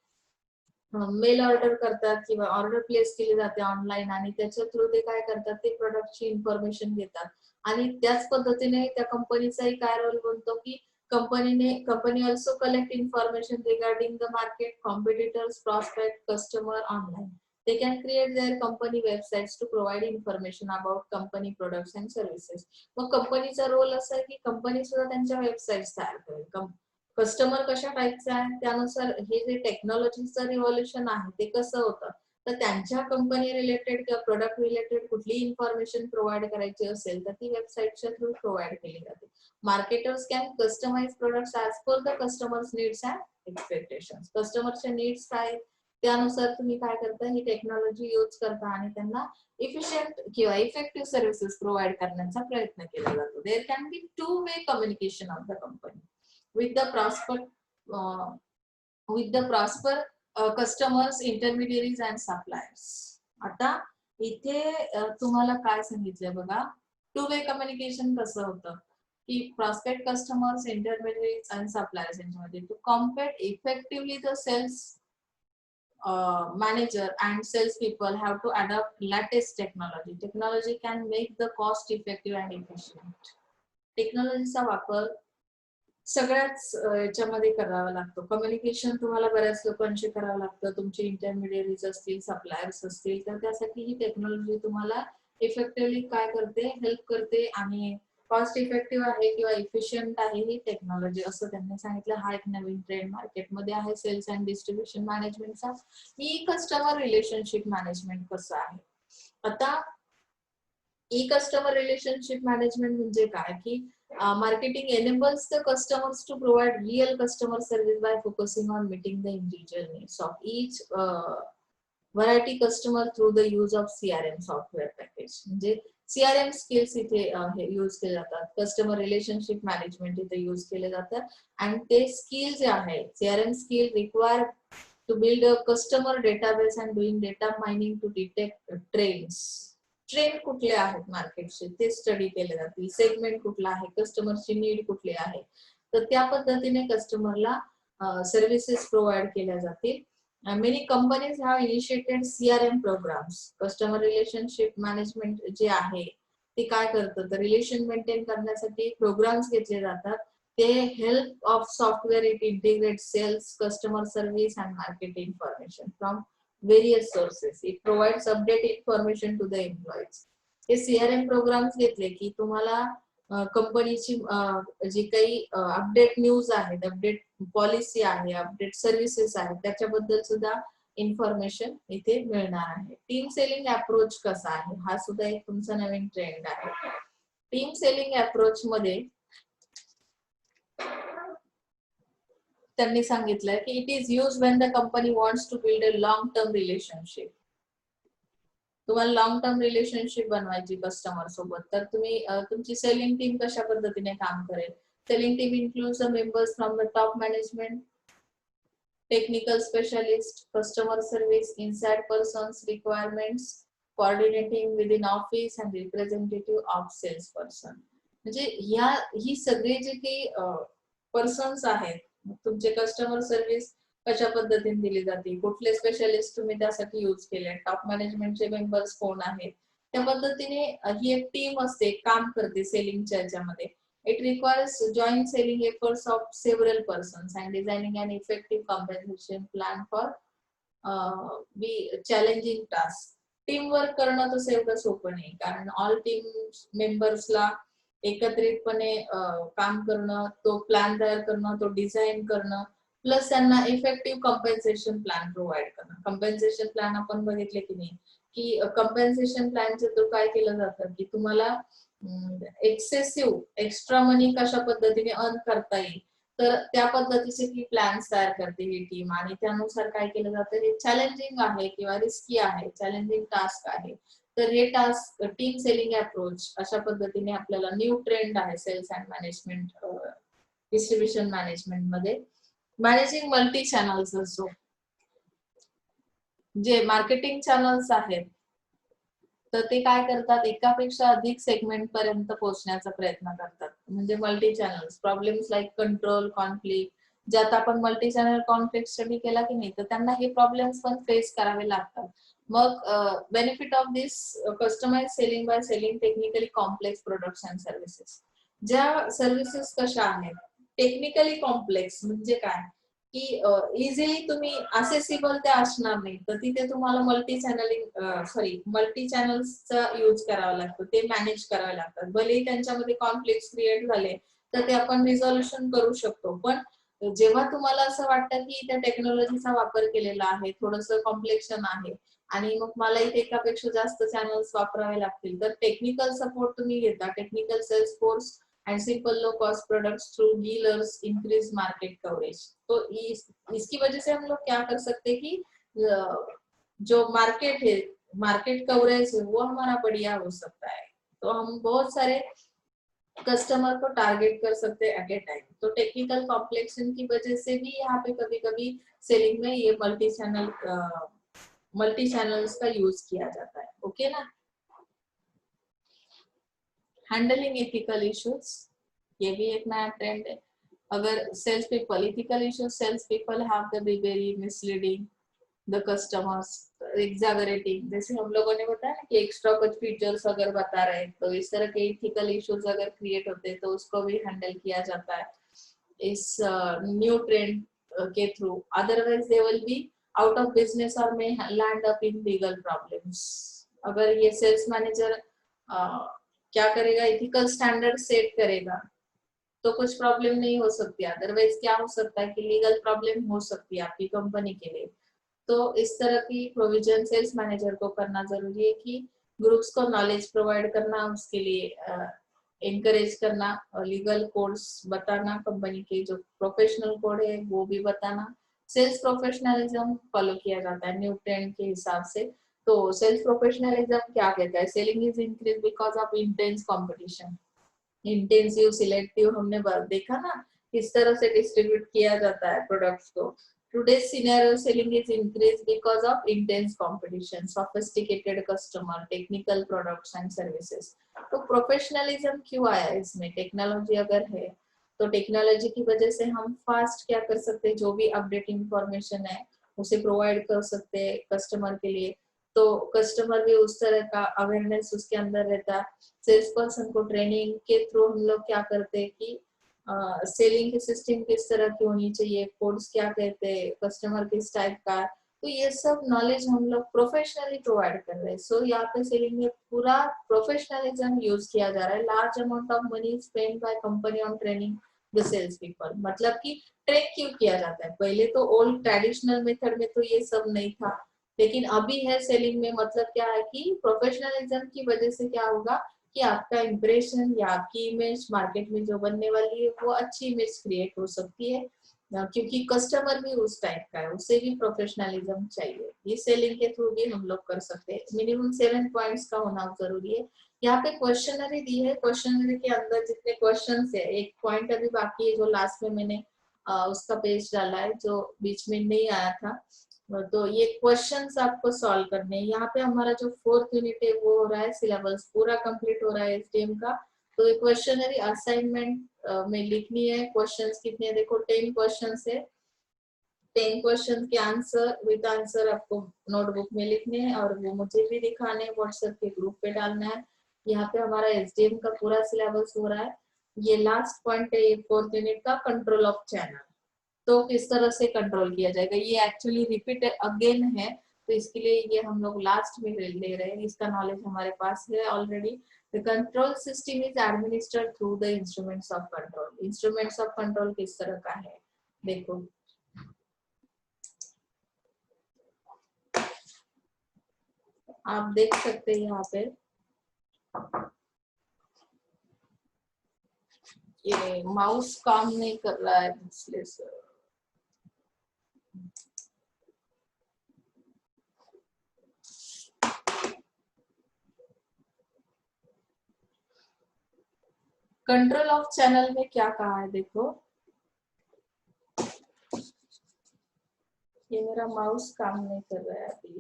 मेल ऑर्डर करतात किंवा ऑर्डर प्लेस केली जाते ऑनलाईन आणि त्याच्या थ्रू ते काय करतात ते प्रोडक्टची इन्फॉर्मेशन घेतात. आणि त्याच पद्धतीने त्या कंपनीचाही काय रोल बनतो की company also collect information regarding the market, competitors, prospect, customer online. They can create their company websites to provide information about company products and services. मग कंपनीचा रोल असा आहे की कंपनी सुद्धा त्यांच्या वेबसाईट्स तयार करेल. कस्टमर कशा टाईपचा आहे त्यानुसार हे जे टेक्नॉलॉजीचं रिव्हॉल्युशन आहे ते कसं होतं, तर त्यांच्या कंपनी रिलेटेड किंवा प्रोडक्ट रिलेटेड कुठली इन्फॉर्मेशन प्रोव्हाइड करायची असेल तर ती वेबसाईटच्या थ्रू प्रोव्हाइड केली जाते. Marketers can customise products as per the customers needs and expectations. कस्टमरचे नीड्स काय त्यानुसार तुम्ही काय करता ही टेक्नॉलॉजी यूज करता आणि त्यांना इफिशियंट किंवा इफेक्टिव्ह सर्व्हिसेस प्रोव्हाइड करण्याचा प्रयत्न केला जातो. There can be two way communication of the company with the prosper customers, intermediaries and suppliers. आता इथे तुम्हाला काय सांगितलंय बघा, टू वे कम्युनिकेशन कसं होतं की प्रॉस्पेक्ट कस्टमर्स, इंटरमिडिएट्स आणि सप्लायर्स यांच्यामध्ये to compete effectively the sales manager and sales people have to adopt latest technology. Technology can make the cost effective and efficient. टेक्नॉलॉजीचा वापर सगळ्याच याच्यामध्ये करावा लागतो. कम्युनिकेशन तुम्हाला बऱ्याच लोकांशी करावं लागतं, तुमचे इंटरमिडिएरीज असतील, सप्लायर्स असतील, तर त्यासाठी ही टेक्नॉलॉजी तुम्हाला इफेक्टिव्हली काय करते, हेल्प करते आणि कॉस्ट इफेक्टिव्ह आहे किंवा इफिशियंट आहे ही टेक्नॉलॉजी, असं त्यांनी सांगितलं. हा एक नवीन ट्रेंड मार्केटमध्ये आहे सेल्स अँड डिस्ट्रीब्युशन मॅनेजमेंटचा. ई कस्टमर रिलेशनशिप मॅनेजमेंट कसं आहे. आता ई कस्टमर रिलेशनशिप मॅनेजमेंट म्हणजे काय की Marketing enables the customers to provide real customer service by focusing on meeting the individual needs of each variety customer through the use of CRM software package. म्हणजे CRM skills इथे हे use केले जातात, customer relationship management इथे use केले जातात आणि ते skill जे आहे CRM skill require to build a customer database and doing data mining to detect trends. Trend कुठले आहेत मार्केटचे ते स्टडी केले जातील, सेगमेंट कुठला आहे, कस्टमरची नीड कुठली आहे, तर त्या पद्धतीने कस्टमरला सर्व्हिसेस प्रोव्हाइड केल्या जातील. Many companies have initiated CRM programs. Customer relationship management जे आहे ते काय करतं, तर रिलेशन मेंटेन करण्यासाठी प्रोग्राम्स घेतले जातात. ते help of software it integrate sales, customer service and market information from various sources. It provides update information to the employees. हे CRM प्रोग्राम्स घेतले की तुम्हाला कंपनीची जी काही अपडेट न्यूज आहेत, अपडेट पॉलिसी आहे, अपडेट सर्व्हिसेस आहेत, त्याच्याबद्दल सुद्धा इन्फॉर्मेशन इथे मिळणार आहे. टीम सेलिंग अप्रोच कसा आहे, हा सुद्धा एक तुमचा नवीन ट्रेंड आहे. टीम सेलिंग अप्रोच मध्ये त्यांनी सांगितलंय की it is use when the company wants to build a long term relationship. तुम्हाला लॉंग टर्म रिलेशनशिप बनवायची कस्टमर सोबत, तर तुम्ही तुमची सेलिंग टीम कशा पद्धतीने काम करेल. Selling team includes the members from the top management, technical specialist, customer service, inside persons, requirements, coordinating within office and representative of sales person. म्हणजे ही सगळे जे काही पर्सन्स आहेत, तुमचे कस्टमर सर्व्हिस कशा पद्धतीने दिली जाते, कुठले स्पेशलिस्ट तुम्ही त्यासाठी यूज केले, टॉप मॅनेजमेंटचे मेंबर्स कोण आहेत, त्या पद्धतीने ही एक टीम असते, काम करते सेलिंगच्या याच्यामध्ये. It requires joint selling efforts of several persons and designing an effective compensation plan for the challenging task. Team work करणं तसं एवढं सोपं नाही, कारण ऑल टीम मेंबर्सला एकत्रितपणे काम करणं, तो प्लॅन तयार करणं, तो डिझाईन करणं, प्लस त्यांना इफेक्टिव्ह कॉम्पेन्सेशन प्लॅन प्रोव्हाइड करणं. कॉम्पेन्सेशन प्लॅन आपण बघितले की नाही, की कॉम्पेन्सेशन प्लॅनचं तो काय केलं जातं की तुम्हाला एक्सेसिव्ह एक्स्ट्रा मनी कशा पद्धतीने अर्न करता येईल, तर त्या पद्धतीचे ही प्लॅन्स तयार करते ही टीम. आणि त्यानुसार काय केलं जातं, हे चॅलेंजिंग आहे किंवा रिस्की आहे, चॅलेंजिंग टास्क आहे, तर हे टास्क टीम सेलिंग अप्रोच अशा पद्धतीने आपल्याला न्यू ट्रेंड आहे sales and management, distribution management मध्ये. मॅनेजिंग मल्टी चॅनल्स असो, जे मार्केटिंग चॅनल्स आहेत तर ते काय करतात, एकापेक्षा अधिक सेगमेंट पर्यंत पोहोचण्याचा प्रयत्न करतात. म्हणजे multi channels. Problems like control, conflict, ज्यात आपण मल्टी चॅनल कॉन्फ्लिक्ट स्टडी केला की नाही, तर त्यांना हे प्रॉब्लेम्स पण फेस करावे लागतात. मग benefit of this customise selling by selling technically complex products and services. ज्या सर्व्हिसेस कशा आहेत टेक्निकली कॉम्प्लेक्स, म्हणजे काय की इझिली तुम्ही असेसिबल ते असणार नाही, तर तिथे तुम्हाला मल्टी चॅनल्सचा यूज करावा लागतो, ते मॅनेज करावे लागतात. भलेही त्यांच्यामध्ये कॉन्फ्लिक्ट क्रिएट झाले तर ते आपण रिझोल्युशन करू शकतो, पण जेव्हा तुम्हाला असं वाटतं की त्या टेक्नॉलॉजीचा वापर केलेला आहे, थोडंसं कॉम्प्लेक्शन आहे आणि मग मला इथे एकापेक्षा जास्त चॅनल्स वापरावे लागतील, तर टेक्निकल सपोर्ट तुम्ही घेता, technical sales force and simple low cost products through dealers increase market coverage. तो इसकी वजह से हम लोग क्या कर सकते हैं कि जो मार्केट है, मार्केट कवरेज है, वो हमारा बढ़िया हो सकता है. तो हम बहुत सारे कस्टमर को टारगेट कर सकते हैं एट ए टाइम. तो टेक्निकल कॉम्प्लेक्शन की वजह से भी यहाँ पे कभी कभी सेलिंग में ये मल्टी चैनल्स का यूज किया जाता है. ओके ना. हैंडलिंग एथिकल इश्यूज, ये भी एक नया ट्रेंड है. अगर sales people ethical issues, sales people have the be very misleading the customers, exaggerating. जैसे हम लोगों ने बताया ना कि एक्स्ट्रा कुछ फीचर्स अगर बता रहे हैं, तो इस तरह के एथिकल इश्यूज अगर क्रिएट होते हैं तो उसको भी हैंडल किया जाता है इस न्यू ट्रेंड के through. Otherwise they will be out of business और may land up in legal problems. अगर ये सेल्स मैनेजर क्या करेगा, एथिकल स्टैंडर्ड सेट करेगा तो कुछ प्रॉब्लम नहीं हो सकती. अदरवाइज क्या हो सकता है कि लीगल प्रॉब्लम हो सकती है आपकी कंपनी के लिए. तो इस तरह की प्रोविजन सेल्स मैनेजर को करना जरूरी है कि ग्रुप्स को नॉलेज प्रोवाइड करना, उसके लिए encourage करना, लीगल कोड्स बताना, कंपनी के जो प्रोफेशनल कोड है वो भी बताना, सेल्स प्रोफेशनलिज्म फॉलो किया जाता है न्यू ट्रेंड के हिसाब से। तो सेल्स प्रोफेशनलिज्म क्या कहता है? Selling is increase because of intense competition. Intensive selective हमने देखा ना किस तरह से डिस्ट्रीब्यूट किया जाता है प्रोडक्ट्स को। Today's scenario selling is increase because of intense competition, sophisticated customer, technical products and services. तो प्रोफेशनलिज्म क्यों आया इसमें? टेक्नोलॉजी अगर है तो टेक्नोलॉजी की वजह से हम फास्ट क्या कर सकते हैं, जो भी अपडेट इंफॉर्मेशन है उसे प्रोवाइड कर सकते हैं कस्टमर के लिए। तो कस्टमर भी उस तरह का अवेयरनेस उसके अंदर रहता है। सेल्स पर्सन को ट्रेनिंग के थ्रू हम लोग क्या करते हैं कि सेलिंग की सिस्टम किस तरह की होनी चाहिए, कोड्स क्या कहते हैं, कस्टमर किस टाइप का, तो ये सब नॉलेज हम लोग प्रोफेशनली प्रोवाइड कर रहे हैं। सो यहाँ पे सेलिंग में पूरा प्रोफेशनलिज्म यूज किया जा रहा है। Large amount of money spend by company on training the sales people. मतलब कि ट्रेन क्यों किया जाता है? पहले तो ओल्ड ट्रेडिशनल मेथड में तो ये सब नहीं था, लेकिन अभी है सेलिंग में। मतलब क्या है कि प्रोफेशनलिज्म की वजह से क्या होगा कि आपका इंप्रेशन या आपकी इमेज मार्केट में जो बनने वाली है वो अच्छी इमेज क्रिएट हो सकती है, क्योंकि कस्टमर भी उस टाइप का है, उसे भी प्रोफेशनलिज्म चाहिए। ये सेलिंग के थ्रू भी हम लोग कर सकते हैं। मिनिमम 7 पॉइंट्स का होना जरूरी है। यहाँ पे क्वेश्चनरी दी है, क्वेश्चनरी के अंदर जितने क्वेश्चन है, एक पॉइंट अभी बाकी है जो लास्ट में मैंने उसका पेज डाला है जो बीच में नहीं आया था। तो ये क्वेश्चंस आपको सॉल्व करने हैं। यहाँ पे हमारा जो 4th यूनिट है वो हो रहा है, सिलेबस पूरा कंप्लीट हो रहा है एसडीएम का। तो ये क्वेश्चनरी असाइनमेंट में लिखनी है। क्वेश्चंस कितने? देखो 10 क्वेश्चंस है। 10 क्वेश्चन के आंसर विद आंसर आपको नोटबुक में लिखने हैं और वो मुझे भी दिखाने हैं, व्हाट्सएप के ग्रुप पे डालना है। यहाँ पे हमारा एसडीएम का पूरा सिलेबस हो रहा है। ये लास्ट पॉइंट है, ये 4th यूनिट का, कंट्रोल ऑफ चैनल। तो किस तरह से कंट्रोल किया जाएगा, ये एक्चुअली रिपीट अगेन है, तो इसके लिए ये हम लोग लास्ट में ले रहे हैं। इसका नॉलेज हमारे पास है already. The control system is administered through the instruments of control. Instruments of control किस तरह का है देखो, आप देख सकते हैं यहाँ पे ये माउस काम नहीं कर रहा है इसलिए सर। कंट्रोल ऑफ चैनल में क्या कहा है देखो, ये मेरा माउस काम नहीं कर रहा है अभी,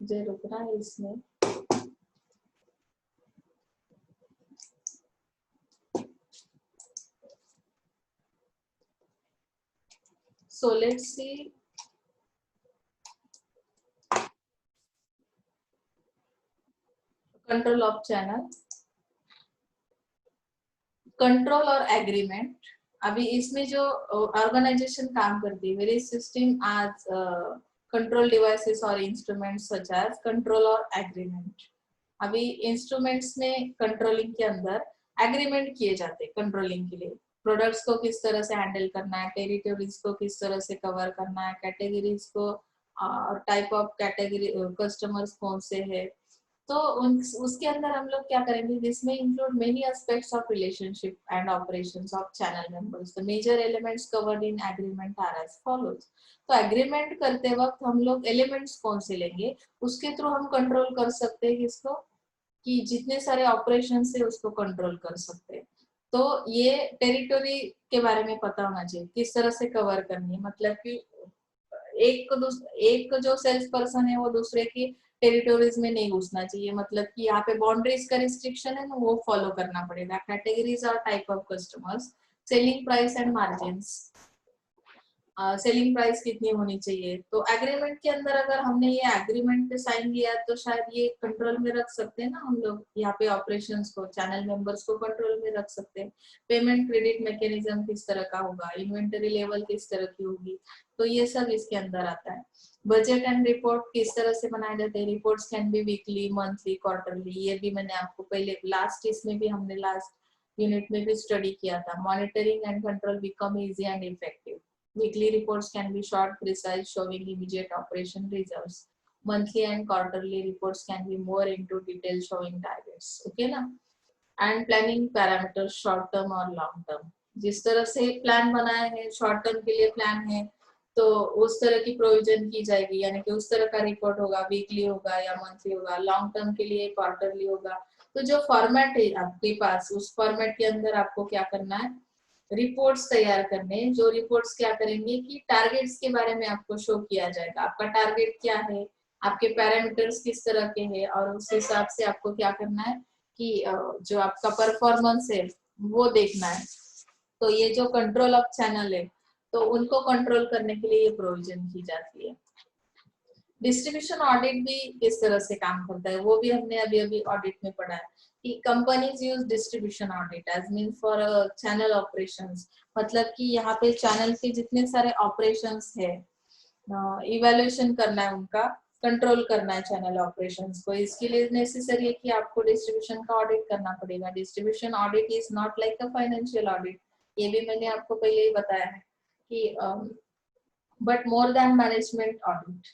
मुझे रुकना है इसमें। So let's see. Control of channel, control और एग्रीमेंट। अभी इसमें जो ऑर्गेनाइजेशन काम करती है, वेरियस सिस्टम आज कंट्रोल डिवाइसेस और इंस्ट्रूमेंट्स सच एज कंट्रोल और एग्रीमेंट। अभी इंस्ट्रूमेंट्स में कंट्रोलिंग के अंदर एग्रीमेंट किए जाते हैं कंट्रोलिंग के लिए। प्रोडक्ट्स को किस तरह से हैंडल करना है, टेरिटोरीज को किस तरह से कवर करना है, कैटेगरीज को, टाइप ऑफ कैटेगरी कस्टमर्स कौन से है। तो उसके अंदर हम लोग क्या करेंगे, जिसमें include many aspects of relationship and operations of channel members. The major elements covered in agreement are as follows. तो एग्रीमेंट करते वक्त हम लोग एलिमेंट्स कौन से लेंगे, उसके थ्रू हम कंट्रोल कर सकते हैं किसको, कि जितने सारे ऑपरेशन है उसको कंट्रोल कर सकते हैं। तो ये टेरिटोरी के बारे में पता होना चाहिए, किस तरह से कवर करनी है। मतलब कि एक जो सेल्स पर्सन है वो दूसरे की टेरिटोरीज में नहीं घुसना चाहिए। मतलब कि यहाँ पे बाउंड्रीज का रिस्ट्रिक्शन है ना, वो फॉलो करना पड़ेगा। कैटेगरीज और type of customers, selling price and margins, selling price कितनी होनी चाहिए। तो एग्रीमेंट के अंदर अगर हमने ये एग्रीमेंट पे साइन किया तो शायद ये कंट्रोल में रख सकते हैं ना हम लोग। यहाँ पे ऑपरेशंस को, चैनल मेंबर्स को कंट्रोल में रख सकते हैं। पेमेंट क्रेडिट मैकेनिज्म किस तरह का होगा, इन्वेंटरी लेवल किस तरह की होगी, तो ये सब इसके अंदर आता है। बजट एंड रिपोर्ट किस तरह से बनाए जाते हैं। Reports can be weekly, monthly, quarterly. ये भी मैंने आपको पहले लास्ट इसमें भी हमने लास्ट यूनिट में भी स्टडी किया था। Monitoring and control become easy and effective. Weekly reports can be short, precise, showing immediate operation results. Monthly and quarterly reports can be more into detail, showing targets. Okay ना? And planning parameter short term और long term. जिस तरह से plan बनाया है, short term के लिए plan है, तो उस तरह की प्रोविजन की जाएगी, यानी कि उस तरह का रिपोर्ट होगा, वीकली होगा या मंथली होगा। लॉन्ग टर्म के लिए क्वार्टरली होगा। तो जो फॉर्मेट है आपके पास, उस फॉर्मेट के अंदर आपको क्या करना है, रिपोर्ट्स तैयार करने। जो रिपोर्ट्स क्या करेंगे कि टारगेट्स के बारे में आपको शो किया जाएगा, आपका टारगेट क्या है, आपके पैरामीटर्स किस तरह के हैं, और उस हिसाब से आपको क्या करना है कि जो आपका परफॉर्मेंस है वो देखना है। तो ये जो कंट्रोल ऑफ चैनल है, तो उनको कंट्रोल करने के लिए ये प्रोविजन की जाती है। डिस्ट्रीब्यूशन ऑडिट भी किस तरह से काम करता है, वो भी हमने अभी अभी ऑडिट में पढ़ा है कि companies use distribution audit as mean for channel operations. मतलब कि यहाँ पे चैनल के जितने सारे ऑपरेशंस है, इवेल्युएशन करना है उनका, कंट्रोल करना है चैनल ऑपरेशंस को। इसके लिए नेसेसरी है कि आपको डिस्ट्रीब्यूशन का ऑडिट करना पड़ेगा। Distribution audit is not like a financial audit, ये भी मैंने आपको पहले ही बताया है कि but more than management audit.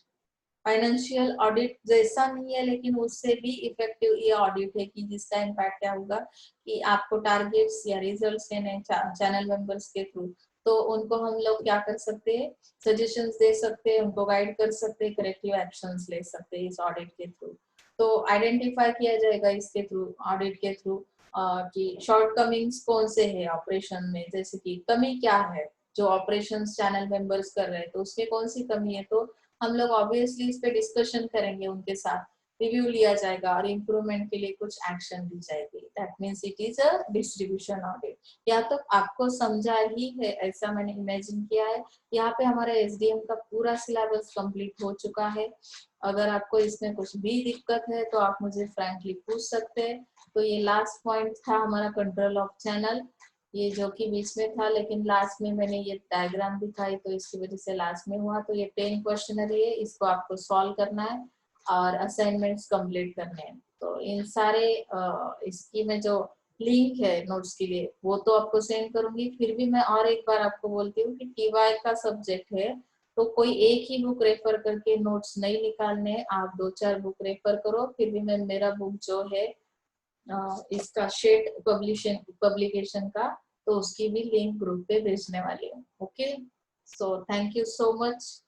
Financial audit जैसा नहीं है, लेकिन उससे भी इफेक्टिव ये ऑडिट है कि जिसका इम्पैक्ट क्या होगा कि आपको टारगेट्स या रिजल्ट्स देने चैनल मेंबर्स के थ्रू, तो उनको हम लोग क्या कर सकते हैं, सजेशंस दे सकते हैं, उनको गाइड कर सकते हैं, करेक्टिव एक्शंस ले सकते हैं इस ऑडिट के थ्रू। तो आइडेंटिफाई किया जाएगा इसके थ्रू, ऑडिट के थ्रू, कि शॉर्टकमिंग्स कौन से है ऑपरेशन में, जैसे कि कमी क्या है जो ऑपरेशंस चैनल मेंबर्स कर रहे हैं, तो उसमें कौन सी कमी है, तो हम लोग ऑब्वियसली इस पे डिस्कशन करेंगे, उनके साथ रिव्यू लिया जाएगा और इम्प्रूवमेंट के लिए कुछ एक्शन ली जाएगी। That means it is a distribution audit. या तो आपको समझा ही है ऐसा मैंने इमेजिन किया है। यहाँ पे हमारा एसडीएम का पूरा सिलेबस कंप्लीट हो चुका है। अगर आपको इसमें कुछ भी दिक्कत है तो आप मुझे फ्रैंकली पूछ सकते हैं। तो ये लास्ट पॉइंट था हमारा कंट्रोल ऑफ चैनल, ये जो कि बीच में था, लेकिन लास्ट में मैंने ये डायग्राम दिखाई तो इसकी वजह से लास्ट में हुआ। तो ये 10 क्वेश्चनरी है, इसको आपको सॉल्व करना है और असाइनमेंट्स कंप्लीट करने हैं। तो इन सारे इसकी में जो लिंक है नोट्स के लिए वो तो आपको सेंड करूंगी। फिर भी मैं और एक बार आपको बोलती हूँ कि टीवाई का सब्जेक्ट है, तो कोई एक ही बुक रेफर करके नोट्स नहीं निकालने, आप 2-4 बुक रेफर करो। फिर भी मैं मेरा बुक जो है इसका शेड पब्लिकेशन का, तो उसकी भी लिंक ग्रुप पे भेजने वाली हूँ। Okay, so thank you so much.